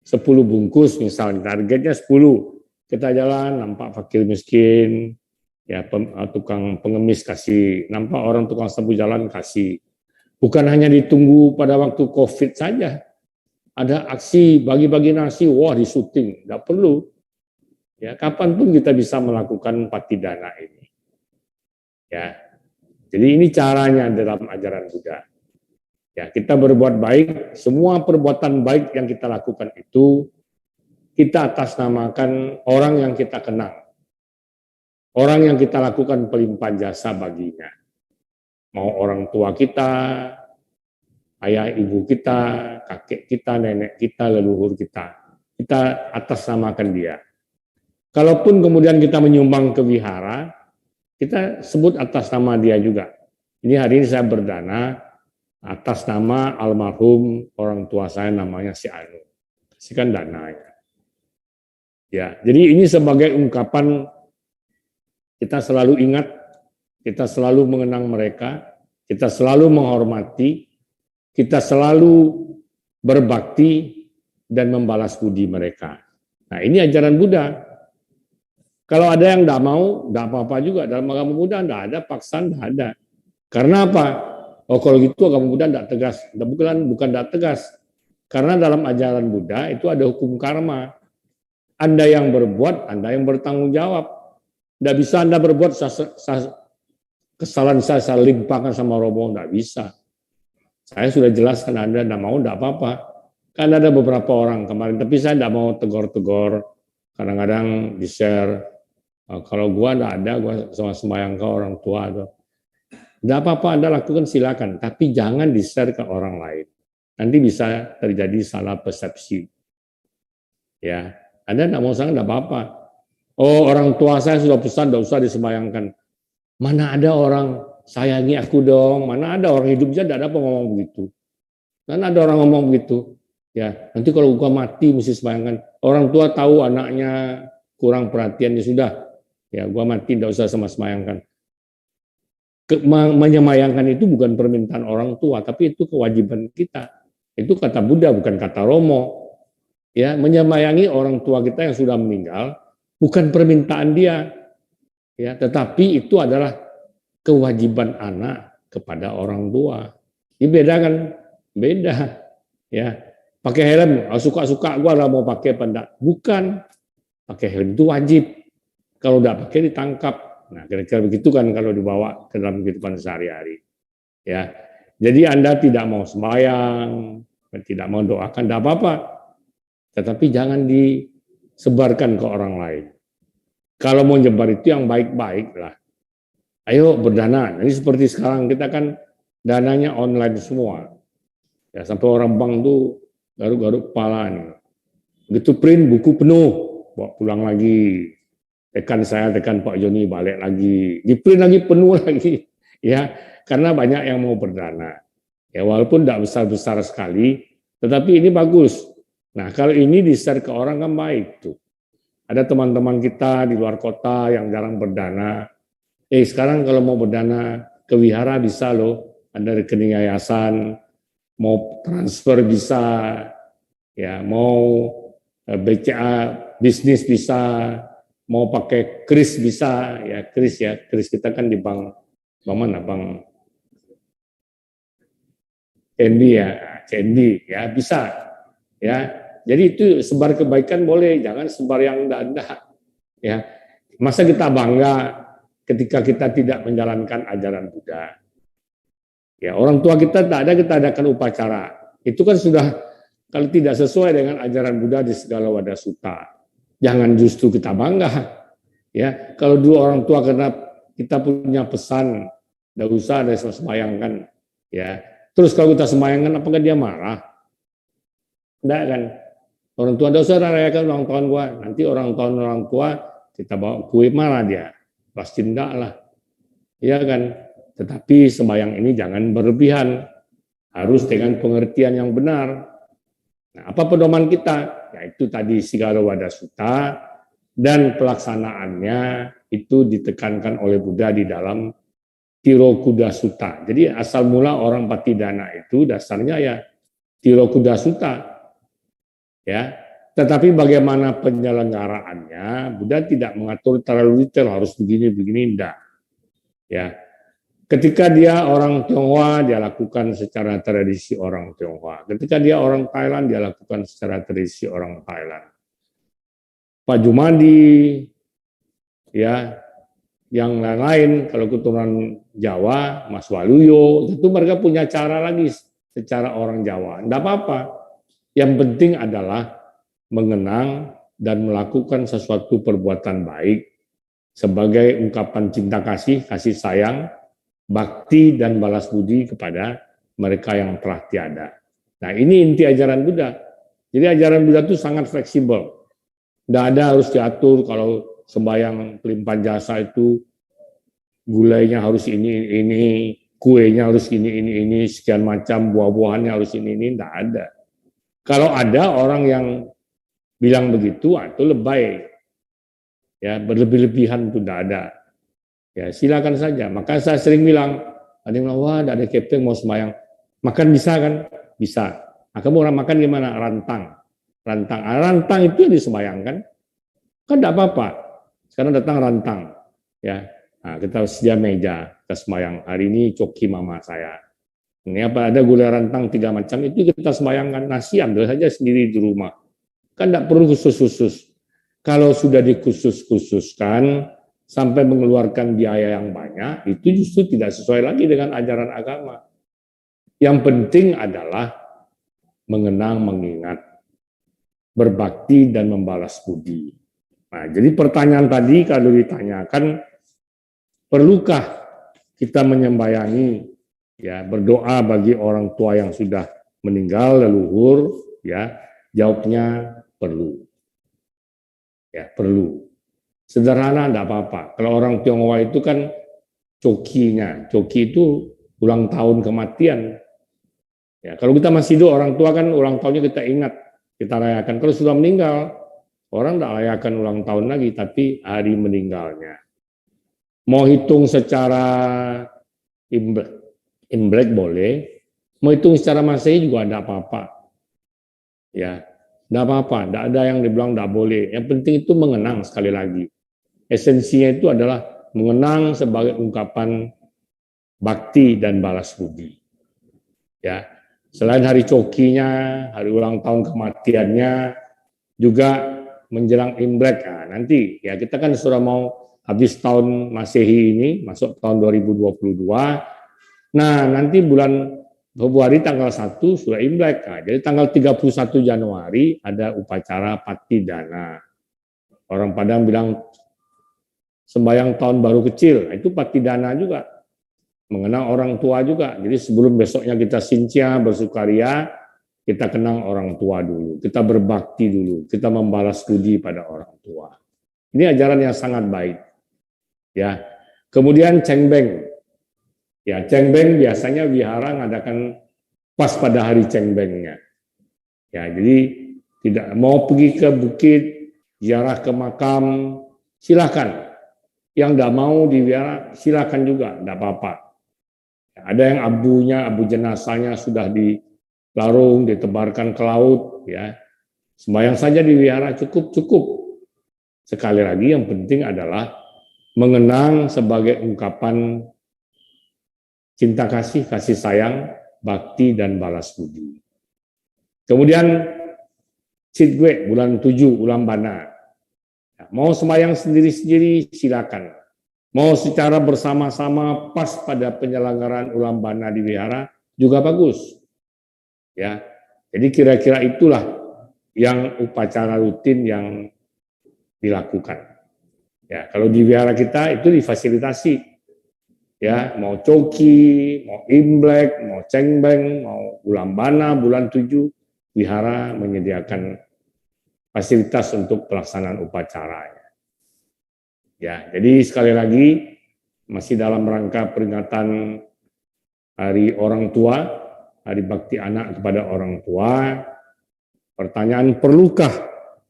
A: 10 bungkus misalnya, targetnya 10. Kita jalan, nampak fakir miskin, ya tukang pengemis kasih, nampak orang tukang sapu jalan kasih. Bukan hanya ditunggu pada waktu COVID saja. Ada aksi bagi-bagi nasi, wah di syuting, tidak perlu. Ya, kapanpun kita bisa melakukan patidana ini. Ya, jadi ini caranya dalam ajaran Buddha. Ya, kita berbuat baik, semua perbuatan baik yang kita lakukan itu kita atasnamakan orang yang kita kenal. Orang yang kita lakukan pelimpah jasa baginya. Mau orang tua kita, ayah ibu kita, kakek kita, nenek kita, leluhur kita. Kita atasnamakan dia. Kalaupun kemudian kita menyumbang ke wihara, kita sebut atas nama dia juga. Ini hari ini saya berdana atas nama almarhum orang tua saya, namanya si Anu. Kasihkan dana ya. Ya, jadi ini sebagai ungkapan kita selalu ingat, kita selalu mengenang mereka, kita selalu menghormati, kita selalu berbakti dan membalas budi mereka. Nah, ini ajaran Buddha. Kalau ada yang tidak mau, tidak apa-apa juga. Dalam agama Buddha tidak ada paksaan, tidak ada. Karena apa? Oh, kalau gitu agama Buddha tidak tegas. Bukan tidak tegas. Karena dalam ajaran Buddha itu ada hukum karma. Anda yang berbuat, Anda yang bertanggung jawab. Tidak bisa Anda berbuat kesalahan saya limpahkan sama Romo, tidak bisa. Saya sudah jelaskan Anda tidak mau, tidak apa-apa. Kan ada beberapa orang kemarin, tapi saya tidak mau tegur-tegur. Kadang-kadang di-share. Kalau gua enggak ada, gua sama sembahyang ke orang tua. Enggak apa-apa Anda lakukan silakan, tapi jangan di-share ke orang lain. Nanti bisa terjadi salah persepsi. Ya, Anda enggak mau sangat enggak apa-apa. Oh, orang tua saya sudah pesan, enggak usah disembayangkan. Mana ada orang sayangi aku dong, mana ada orang hidup saja enggak ada apa ngomong begitu. Mana ada orang ngomong begitu. Ya, nanti kalau gua mati mesti sembayangkan. Orang tua tahu anaknya kurang perhatian, ya sudah. Ya, gua mati tidak usah sama semayangkan. Menyemayangkan itu bukan permintaan orang tua, tapi itu kewajiban kita. Itu kata Buddha, bukan kata Romo. Ya, menyemayangi orang tua kita yang sudah meninggal bukan permintaan dia. Ya, tetapi itu adalah kewajiban anak kepada orang tua. Ini beda kan? Beda. Ya, pakai helm, suka-suka gua lah mau pakai pendak. Bukan. Pakai helm itu wajib. Kalau tidak pakai ditangkap. Nah, kira-kira begitu kan kalau dibawa ke dalam kehidupan sehari-hari. Ya, jadi Anda tidak mau sembahyang, tidak mau doakan, tidak apa-apa. Tetapi jangan disebarkan ke orang lain. Kalau mau nyebar itu yang baik-baik lah. Ayo berdana. Ini seperti sekarang kita kan dananya online semua. Ya, sampai orang bank tuh garuk-garuk kepala nih. Begitu print buku penuh, bawa pulang lagi. Tekan saya, tekan Pak Joni, balik lagi. Di print lagi, penuh lagi. Ya, karena banyak yang mau berdana. Ya, walaupun tidak besar-besar sekali, tetapi ini bagus. Nah, kalau ini di-share ke orang kan baik tuh. Ada teman-teman kita di luar kota yang jarang berdana. Sekarang kalau mau berdana ke wihara bisa loh. Ada rekening yayasan, mau transfer bisa, ya mau BCA bisnis bisa, mau pakai kris bisa, ya kris kita kan di bank mana, bank Cendi ya, cendi ya bisa ya. Jadi itu sebar kebaikan boleh, jangan sebar yang enggak ya. Masa kita bangga ketika kita tidak menjalankan ajaran Buddha? Ya, orang tua kita tak ada, kita adakan upacara. Itu kan sudah kalau tidak sesuai dengan ajaran Buddha di segala wadah sutta. Jangan justru kita bangga. Ya, kalau dulu orang tua karena kita punya pesan, tidak usah ada sembahyangkan. Ya, terus kalau kita sembahyangkan, apakah dia marah? Tidak kan? Orang tua tidak usah rayakan ulang tahun gua. Nanti orang tua kita bawa kue, marah dia. Pasti enggak lah. Iya kan? Tetapi sembahyang ini jangan berlebihan. Harus dengan pengertian yang benar. Nah, apa pedoman kita? Yaitu tadi Sigala Wada Sutta, dan pelaksanaannya itu ditekankan oleh Buddha di dalam Tirokuda Sutta. Jadi asal mula orang Patidana itu dasarnya ya Tirokuda Sutta. Ya. Tetapi bagaimana penyelenggaraannya, Buddha tidak mengatur terlalu detail harus begini enggak. Ya. Ketika dia orang Tionghoa, dia lakukan secara tradisi orang Tionghoa. Ketika dia orang Thailand, dia lakukan secara tradisi orang Thailand. Pak Jumadi, ya, yang lain-lain, kalau keturunan Jawa, Mas Waluyo, itu mereka punya cara lagi secara orang Jawa. Tidak apa-apa. Yang penting adalah mengenang dan melakukan sesuatu perbuatan baik sebagai ungkapan cinta kasih sayang, bakti dan balas budi kepada mereka yang telah tiada. Nah, ini inti ajaran Buddha. Jadi ajaran Buddha itu sangat fleksibel. Tidak ada harus diatur kalau sembahyang pelimpahan jasa itu gulainya harus ini, kuenya harus ini, sekian macam buah-buahannya harus ini, tidak ada. Kalau ada orang yang bilang begitu, itu lebay. Ya, berlebih-lebihan itu tidak ada. Ya, silakan saja. Maka saya sering bilang, ada yang bilang, wah, tidak ada keping mau sembahyang. Makan bisa kan? Bisa. Nah, kamu orang makan gimana? Rantang itu yang disembayangkan, kan tidak apa-apa. Sekarang datang rantang, ya. Nah, kita sedia meja, kita sembayang. Hari ini coki mama saya. Ini apa? Ada gulai rantang 3 macam itu kita sembayangkan. Nasi ambil saja sendiri di rumah. Kan tidak perlu khusus-khusus. Kalau sudah dikhusus-khususkan sampai mengeluarkan biaya yang banyak, itu justru tidak sesuai lagi dengan ajaran agama. Yang penting adalah mengenang, mengingat, berbakti dan membalas budi. Nah, jadi pertanyaan tadi kalau ditanyakan, perlukah kita menyembayangi, ya, berdoa bagi orang tua yang sudah meninggal, leluhur, ya, jawabnya perlu. Ya, perlu. Sederhana, enggak apa-apa. Kalau orang Tionghoa itu kan cokinya, coki itu ulang tahun kematian. Ya, kalau kita masih hidup, orang tua kan ulang tahunnya kita ingat, kita rayakan. Kalau sudah meninggal, orang tidak rayakan ulang tahun lagi, tapi hari meninggalnya. Mau hitung secara Imlek boleh, mau hitung secara Masehi juga tidak apa-apa. Ya, tidak apa-apa, tidak ada yang dibilang tidak boleh. Yang penting itu mengenang sekali lagi. Esensinya itu adalah mengenang sebagai ungkapan bakti dan balas budi. Ya, selain hari cokinya, hari ulang tahun kematiannya, juga menjelang Imlek. Nah, nanti ya kita kan sudah mau habis tahun Masehi ini, masuk tahun 2022. Nah, nanti bulan Februari tanggal 1 sudah Imlek. Nah, jadi tanggal 31 Januari ada upacara Patidana. Orang Padang bilang sembahyang tahun baru kecil, itu Patidana juga. Mengenang orang tua juga. Jadi sebelum besoknya kita sincia, bersukaria, kita kenang orang tua dulu. Kita berbakti dulu. Kita membalas budi pada orang tua. Ini ajaran yang sangat baik. Ya. Kemudian cengbeng. Ya, cengbeng biasanya wihara ngadakan pas pada hari cengbengnya. Ya, jadi tidak mau pergi ke bukit, ziarah ke makam, silakan. Yang tidak mau di wihara, silakan juga, tidak apa-apa. Ada yang abu jenazahnya sudah dilarung, ditebarkan ke laut, ya. Sembahyang saja di wihara cukup. Sekali lagi yang penting adalah mengenang sebagai ungkapan cinta kasih sayang, bakti dan balas budi. Kemudian Sidwe bulan 7 Ulambana. Mau sembahyang sendiri-sendiri silakan. Mau secara bersama-sama pas pada penyelenggaraan Ulambana di wihara juga bagus. Ya. Jadi kira-kira itulah yang upacara rutin yang dilakukan. Ya, kalau di wihara kita itu difasilitasi. Ya, mau coki, mau imlek, mau cengbeng, mau Ulambana bulan 7, wihara menyediakan fasilitas untuk pelaksanaan upacara. Ya, jadi sekali lagi masih dalam rangka peringatan Hari Orang Tua, Hari Bakti Anak kepada orang tua. Pertanyaan, perlukah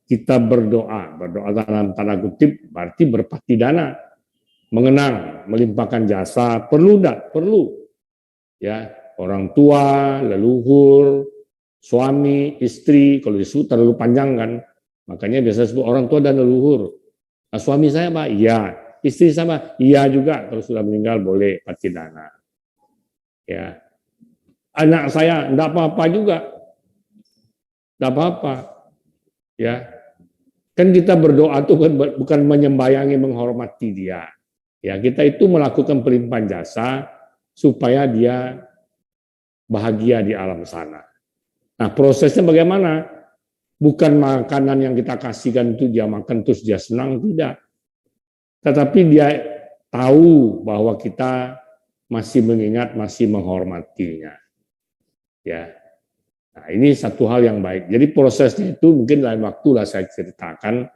A: kita berdoa? Berdoa dalam tanda kutip berarti berpati dana, mengenang, melimpahkan jasa. Perlu enggak? Perlu. Ya, orang tua, leluhur, suami, istri, kalau disebut terlalu panjang kan. Makanya biasa disebut orang tua dan leluhur. Nah, suami saya Pak, iya. Istri sama, iya juga. Kalau sudah meninggal boleh pati dana. Ya. Anak saya enggak apa-apa juga. Enggak apa-apa. Ya. Kan kita berdoa itu bukan menyembayangi, menghormati dia. Ya, kita itu melakukan pelimpahan jasa supaya dia bahagia di alam sana. Nah, prosesnya bagaimana? Bukan makanan yang kita kasihkan itu dia makan terus dia senang, tidak. Tetapi dia tahu bahwa kita masih mengingat, masih menghormatinya. Ya. Nah, ini satu hal yang baik. Jadi prosesnya itu mungkin lain waktu lah saya ceritakan.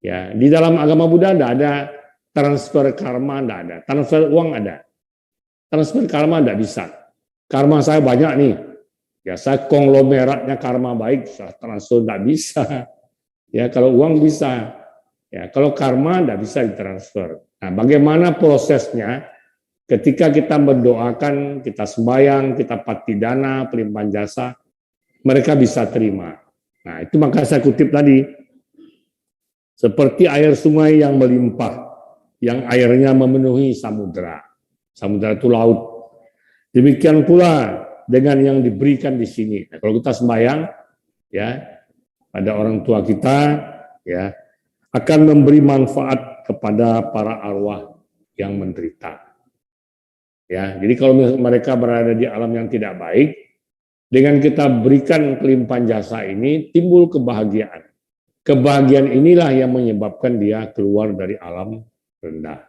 A: Ya, di dalam agama Buddha tidak ada transfer karma, tidak ada. Transfer uang ada. Transfer karma tidak bisa. Karma saya banyak nih. Ya, saya konglomeratnya karma baik, saya transfer tidak bisa. Ya, kalau uang bisa. Ya, kalau karma tidak bisa ditransfer. Nah, bagaimana prosesnya? Ketika kita mendoakan, kita sembahyang, kita pati dana, pelimpahan jasa, mereka bisa terima. Nah, itu maka saya kutip tadi. Seperti air sungai yang melimpah, yang airnya memenuhi samudera. Samudera itu laut. Demikian pula dengan yang diberikan di sini. Nah, kalau kita sembahyang, ya, pada orang tua kita, ya, akan memberi manfaat kepada para arwah yang menderita. Ya, jadi kalau mereka berada di alam yang tidak baik, dengan kita berikan kelimpahan jasa ini, timbul kebahagiaan. Kebahagiaan inilah yang menyebabkan dia keluar dari alam rendah.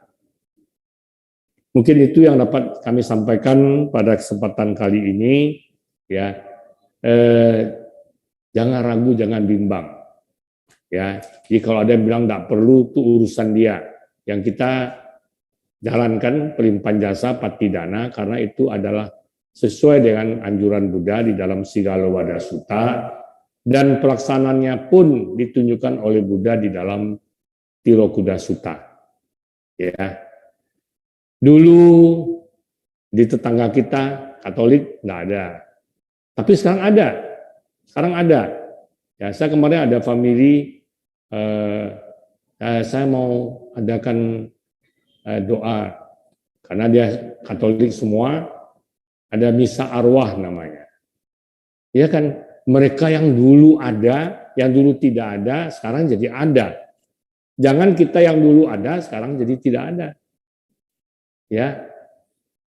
A: Mungkin itu yang dapat kami sampaikan pada kesempatan kali ini. Ya, jangan ragu, jangan bimbang. Ya, jadi kalau ada yang bilang tidak perlu, itu urusan dia. Yang kita jalankan pelimpahan jasa pati dana karena itu adalah sesuai dengan anjuran Buddha di dalam Sigalowada Sutta dan pelaksananya pun ditunjukkan oleh Buddha di dalam Tilokuda Sutta. Ya. Dulu di tetangga kita Katolik nggak ada, tapi sekarang ada. Sekarang ada. Ya, saya kemarin ada family, saya mau adakan doa karena dia Katolik semua, ada misa arwah namanya. Ya kan, mereka yang dulu ada, yang dulu tidak ada, sekarang jadi ada. Jangan kita yang dulu ada, sekarang jadi tidak ada. Ya,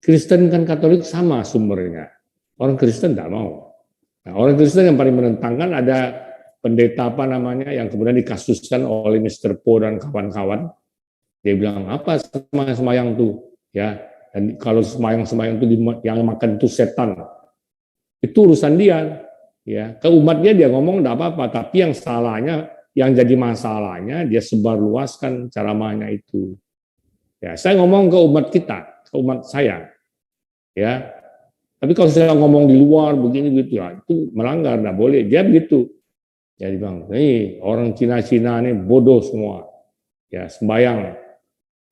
A: Kristen kan Katolik sama sumbernya. Orang Kristen tidak mau. Nah, orang Kristen yang paling menentangkan ada pendeta apa namanya yang kemudian dikasuskan oleh Mr. Po dan kawan-kawan. Dia bilang apa semayang tuh, ya. Dan kalau semayang itu yang makan itu setan. Itu urusan dia, ya. Ke umatnya dia ngomong tidak apa-apa, tapi yang salahnya, yang jadi masalahnya dia sebarluaskan ceramahnya itu. Ya, saya ngomong ke umat kita, ke umat saya, ya. Tapi kalau saya ngomong di luar begini gitu ya, itu melanggar, tidak boleh. Dia begitu. Jadi bang, nih orang Cina-Cina ini bodoh semua, ya sembayang.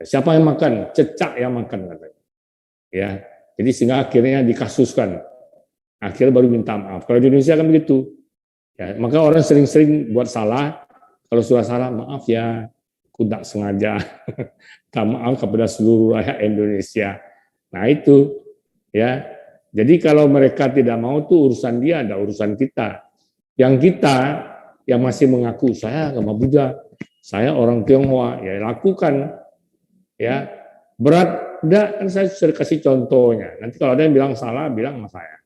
A: Siapa yang makan? Cecak yang makan katanya. Ya, jadi sehingga akhirnya dikasuskan. Akhirnya baru minta maaf. Kalau di Indonesia kan begitu. Ya, maka orang sering-sering buat salah. Kalau sudah salah, maaf ya, aku tidak sengaja. Minta maaf kepada seluruh rakyat Indonesia. Nah itu, ya. Jadi kalau mereka tidak mau tuh urusan dia, ada urusan kita. Yang kita yang masih mengaku saya agama Buddha, saya orang Tionghoa, ya lakukan. Ya, berat enggak, kan saya sudah kasih contohnya. Nanti kalau ada yang bilang salah, bilang sama saya.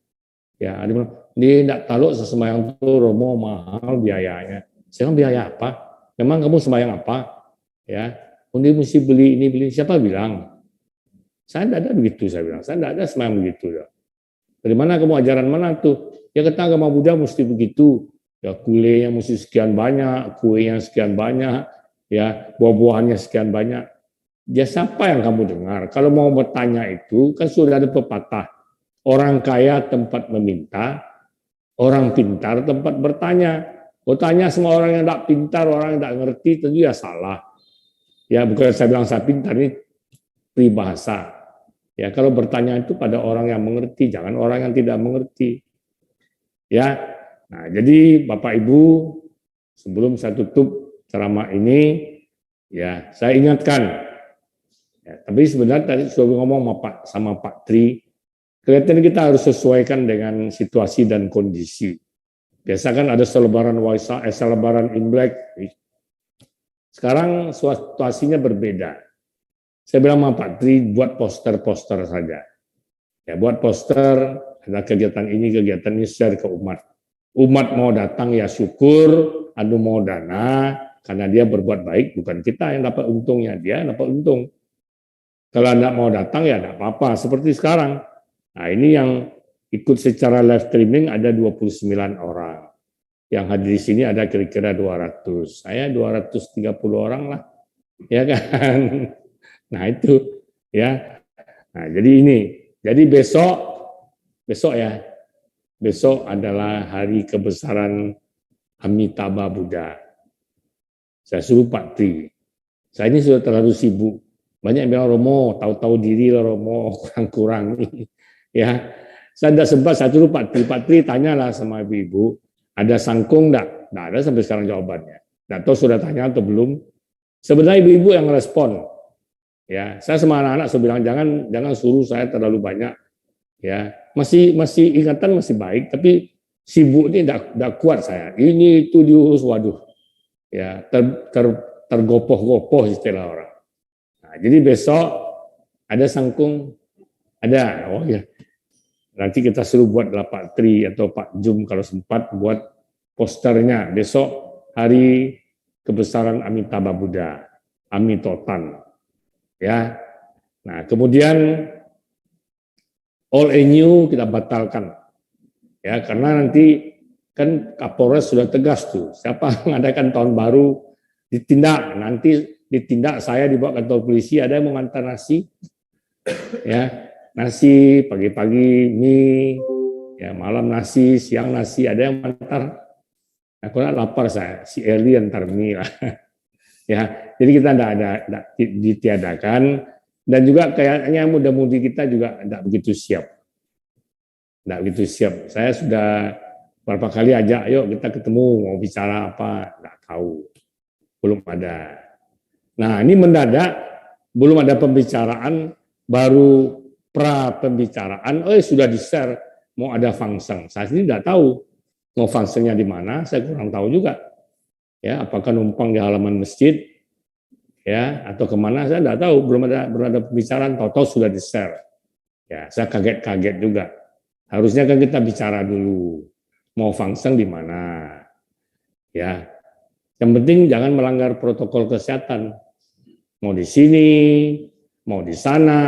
A: Ya, ada yang bilang, dia enggak tahu sesembahyang itu Romo mahal biayanya. Saya bilang, biaya apa? Memang kamu sembahyang apa? Ya, undi mesti beli ini beli. Siapa bilang? Saya tidak ada begitu, saya bilang. Saya tidak ada sembahyang begitu. Ya. Dari mana kamu ajaran mana tuh? Ya kata agama Buddha mesti begitu. Ya kulenya mesti sekian banyak, kuenya sekian banyak, ya buah-buahannya sekian banyak. Ya siapa yang kamu dengar? Kalau mau bertanya itu kan sudah ada pepatah. Orang kaya tempat meminta, orang pintar tempat bertanya. Oh tanya semua orang yang tidak pintar, orang yang tidak ngerti tentu ya salah. Ya bukan saya bilang saya pintar, ini peribahasa. Ya, kalau bertanya itu pada orang yang mengerti, jangan orang yang tidak mengerti. Ya, nah jadi Bapak Ibu, sebelum saya tutup ceramah ini, ya saya ingatkan. Ya, tapi sebenarnya tadi sudah ngomong sama Pak Tri, kelihatan kita harus sesuaikan dengan situasi dan kondisi. Biasa kan ada selebaran Waisak, selebaran Imlek. Sekarang situasinya berbeda. Saya bilang sama Pak Tri, buat poster-poster saja. Ya, buat poster, ada kegiatan ini, share ke umat. Umat mau datang ya syukur, anu mau dana, karena dia berbuat baik, bukan kita yang dapat untungnya, dia dapat untung. Kalau Anda mau datang ya tidak apa-apa, seperti sekarang. Nah ini yang ikut secara live streaming ada 29 orang. Yang hadir di sini ada kira-kira 200. Saya 230 orang lah. Ya kan? Nah itu ya. Nah jadi ini. Jadi besok ya. Besok adalah hari kebesaran Amitabha Buddha. Saya suruh Pak Tri. Saya ini sudah terlalu sibuk. Banyak yang bilang Romo, tahu-tahu diri lah Romo, kurang-kurang. Ya, saya tidak sempat. Saya suruh Pak Tri. Pak Tri tanyalah sama ibu-ibu, ada sangkung enggak? Enggak ada sampai sekarang jawabannya. Enggak tahu sudah tanya atau belum. Sebenarnya ibu-ibu yang respon. Ya, saya sama anak-anak saya bilang jangan suruh saya terlalu banyak. Ya, masih ingatan masih baik, tapi sibuk ini enggak kuat saya. Ini itu diurus, waduh. Ya, tergopoh-gopoh istilah orang. Nah, jadi besok ada sangkung, ada. Oh ya. Nanti kita suruh buat Pak Tri atau Pak Jum kalau sempat buat posternya besok hari kebesaran Amitabha Buddha, Amitotan. Ya. Nah, kemudian all new kita batalkan. Ya, karena nanti kan Kapolres sudah tegas tuh, siapa mengadakan tahun baru ditindak, nanti ditindak saya dibawa kantor polisi, ada yang mau ngantar nasi. Ya, nasi pagi-pagi mie, ya malam nasi, siang nasi, ada yang ngantar. Aku lapar saya, si Eli antar mie lah. Ya, jadi kita tidak ditiadakan, dan juga kayaknya muda-mudi kita juga tidak begitu siap. Tidak begitu siap. Saya sudah berapa kali ajak, yuk kita ketemu, mau bicara apa, tidak tahu. Belum ada. Nah, ini mendadak, belum ada pembicaraan, baru pra pembicaraan, sudah di-share, mau ada function. Saya sendiri tidak tahu, mau functionnya di mana, saya kurang tahu juga. Ya, apakah numpang di halaman masjid, ya, atau kemana, saya tidak tahu, belum ada pembicaraan, tahu-tahu sudah di-share. Ya, saya kaget-kaget juga. Harusnya kan kita bicara dulu, mau function di mana, ya. Yang penting jangan melanggar protokol kesehatan. Mau di sini, mau di sana.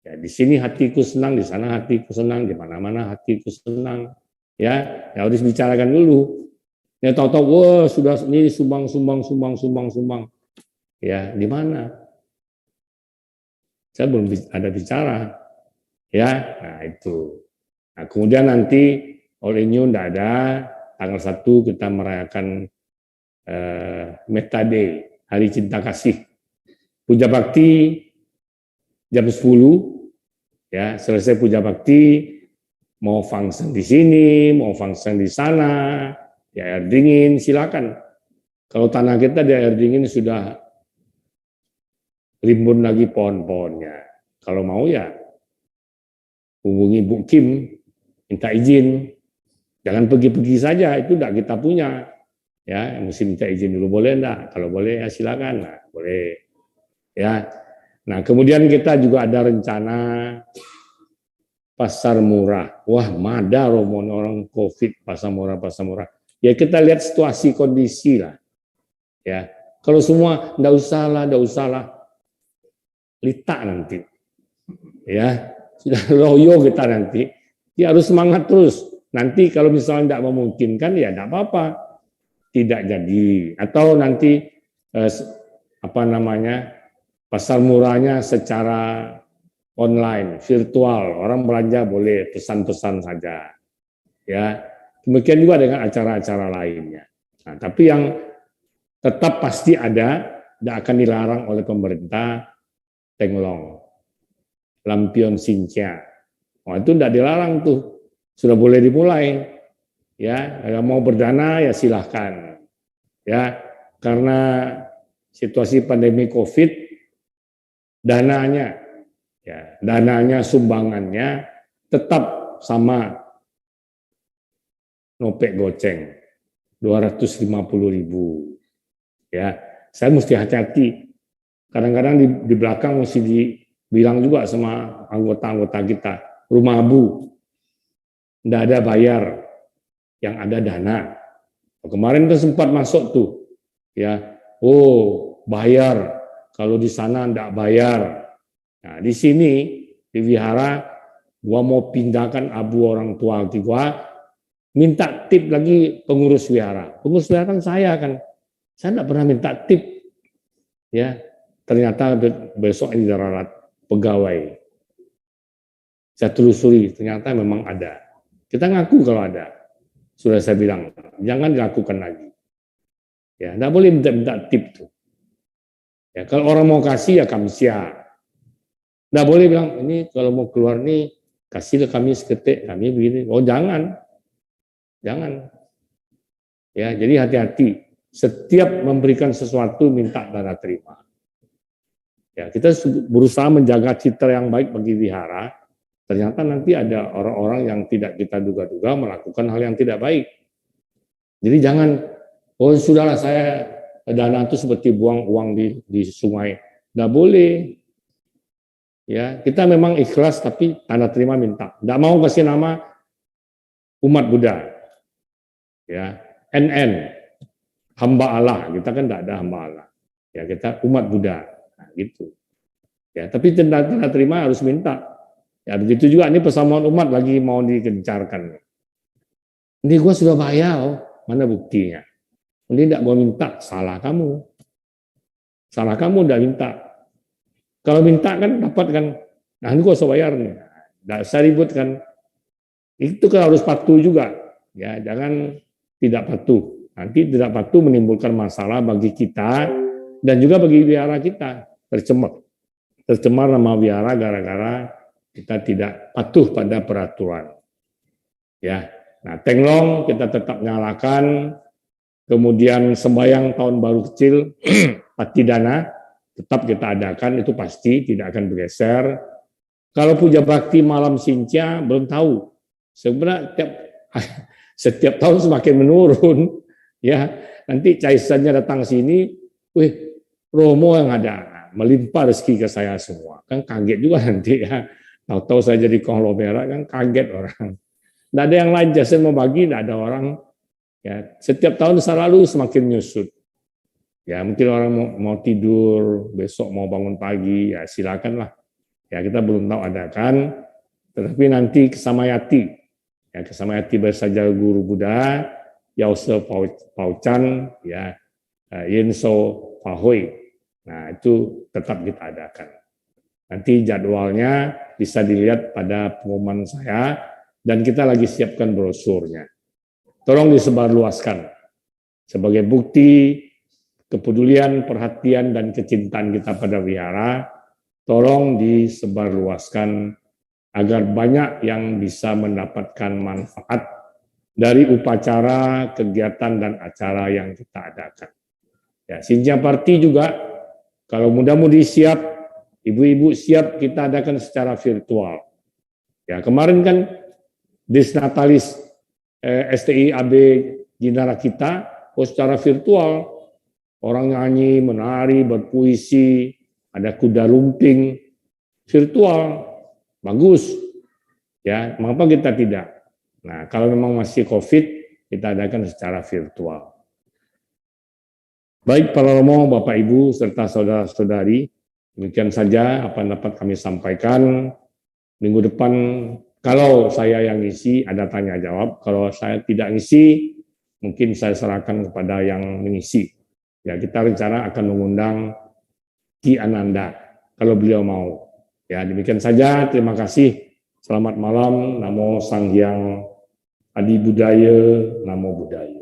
A: Ya, di sini hatiku senang, di sana hatiku senang, di mana-mana hatiku senang. Ya harus bicarakan dulu. Ya tahu-tahu, wah sudah ini sumbang. Ya, di mana? Saya belum ada bicara. Ya, nah itu. Nah, kemudian nanti oleh New tidak ada, tanggal 1 kita merayakan Metta Day, Hari Cinta Kasih. Puja Bakti jam 10, ya selesai puja bakti, mau function di sini, mau function di sana, di air dingin, silakan. Kalau tanah kita di air dingin sudah rimbun lagi pohon-pohonnya. Kalau mau ya hubungi Bu Kim, minta izin. Jangan pergi-pergi saja, itu tidak kita punya. Ya, mesti minta izin dulu, boleh enggak? Kalau boleh ya silakan. Nah, boleh. Ya. Nah, kemudian kita juga ada rencana pasar murah. Wah, mada romon orang Covid, pasar murah, pasar murah. Ya kita lihat situasi kondisi lah. Ya, kalau semua enggak usah lah, litak nanti. Ya, sudah loyo kita nanti. Ya harus semangat terus. Nanti kalau misalnya tidak memungkinkan ya tidak apa-apa, tidak jadi. Atau nanti pasar murahnya secara online, virtual, orang belanja boleh pesan-pesan saja. Ya, demikian juga dengan acara-acara lainnya. Nah, tapi yang tetap pasti ada, tidak akan dilarang oleh pemerintah, tenglong, lampion sincia. Oh, itu tidak dilarang tuh, sudah boleh dimulai. Ya, kalau mau berdana ya silahkan. Ya, karena situasi pandemi COVID, dananya, sumbangannya tetap sama nopek goceng 250.000. Ya, saya mesti hati-hati. Kadang-kadang di belakang mesti dibilang juga sama anggota-anggota kita, rumah abu, tidak ada bayar, yang ada dana. Kemarin kan sempat masuk tuh, ya, bayar, kalau di sana tidak bayar. Nah, di sini di wihara, gua mau pindahkan abu orang tua gua, minta tip lagi pengurus wihara. Pengurus wihara kan saya tidak pernah minta tip, ya. Ternyata besok ini diralat pegawai. Saya telusuri, ternyata memang ada. Kita ngaku kalau ada. Sudah saya bilang, jangan dilakukan lagi. Ya, tidak boleh minta tip tuh. Ya, kalau orang mau kasih ya kami siap. Tidak boleh bilang ini kalau mau keluar nih kasih ke kami seketik, kami begini. Oh jangan. Ya, jadi hati-hati. Setiap memberikan sesuatu minta tanda terima. Ya, kita berusaha menjaga citra yang baik bagi wihara. Ternyata nanti ada orang-orang yang tidak kita duga-duga melakukan hal yang tidak baik. Jadi jangan, sudahlah saya dana itu seperti buang uang di sungai. Nggak boleh. Ya, kita memang ikhlas tapi tanda terima minta. Nggak mau kasih nama umat Buddha. Ya, NN, hamba Allah. Kita kan nggak ada hamba Allah. Ya, kita umat Buddha. Nah, gitu. Ya, tapi tanda terima harus minta. Ya begitu juga ini persamaan umat lagi mau digencarkan. Ini gue sudah bayar, mana buktinya? Ini tidak gue minta, salah kamu. Salah kamu udah minta. Kalau minta kan dapat kan, nah ini gue usah bayar nih. Tidak usah ribut kan. Itu kan harus patuh juga. Ya jangan tidak patuh. Nanti tidak patuh menimbulkan masalah bagi kita dan juga bagi wihara kita. Tercemar nama wihara gara-gara kita tidak patuh pada peraturan. Ya, nah tenglong kita tetap nyalakan, kemudian sembahyang tahun baru kecil, patidana tetap kita adakan, itu pasti tidak akan bergeser. Kalau puja bakti malam sincia belum tahu. Sebenarnya setiap tahun semakin menurun, ya. Nanti caisannya datang sini, Romo yang ada, melimpah rezeki ke saya semua. Kan kaget juga nanti ya. Tahu-tahu saya jadi konglomerat kan kaget orang. Tidak ada yang lain jasa mau bagi, tidak ada orang. Ya, setiap tahun selalu semakin nyusut. Ya mungkin orang mau tidur, besok mau bangun pagi, ya silakanlah. Ya kita belum tahu adakan, tetapi nanti kesamayati, ya kesamayati bersaja guru Buddha, Yause Paucan, ya Yinso Pahoy. Nah itu tetap kita adakan. Nanti jadwalnya bisa dilihat pada pengumuman saya dan kita lagi siapkan brosurnya. Tolong disebarluaskan sebagai bukti kepedulian, perhatian dan kecintaan kita pada wihara. Tolong disebarluaskan agar banyak yang bisa mendapatkan manfaat dari upacara, kegiatan dan acara yang kita adakan. Ya, Sinja Party juga kalau muda-mudi siap, ibu-ibu siap kita adakan secara virtual. Ya, kemarin kan Disnatalis STI AB Jinara kita secara virtual, orang nyanyi, menari, berpuisi, ada kuda lumping, virtual, bagus. Ya, mengapa kita tidak? Nah, kalau memang masih COVID, kita adakan secara virtual. Baik para romo, Bapak Ibu, serta saudara-saudari, demikian saja apa yang dapat kami sampaikan. Minggu depan, kalau saya yang ngisi, ada tanya jawab. Kalau saya tidak ngisi, mungkin saya serahkan kepada yang mengisi. Ya, kita rencana akan mengundang Ki Ananda, kalau beliau mau. Ya, demikian saja. Terima kasih. Selamat malam. Namo Sang Hyang Adi Budaya, Namo Buddhaya.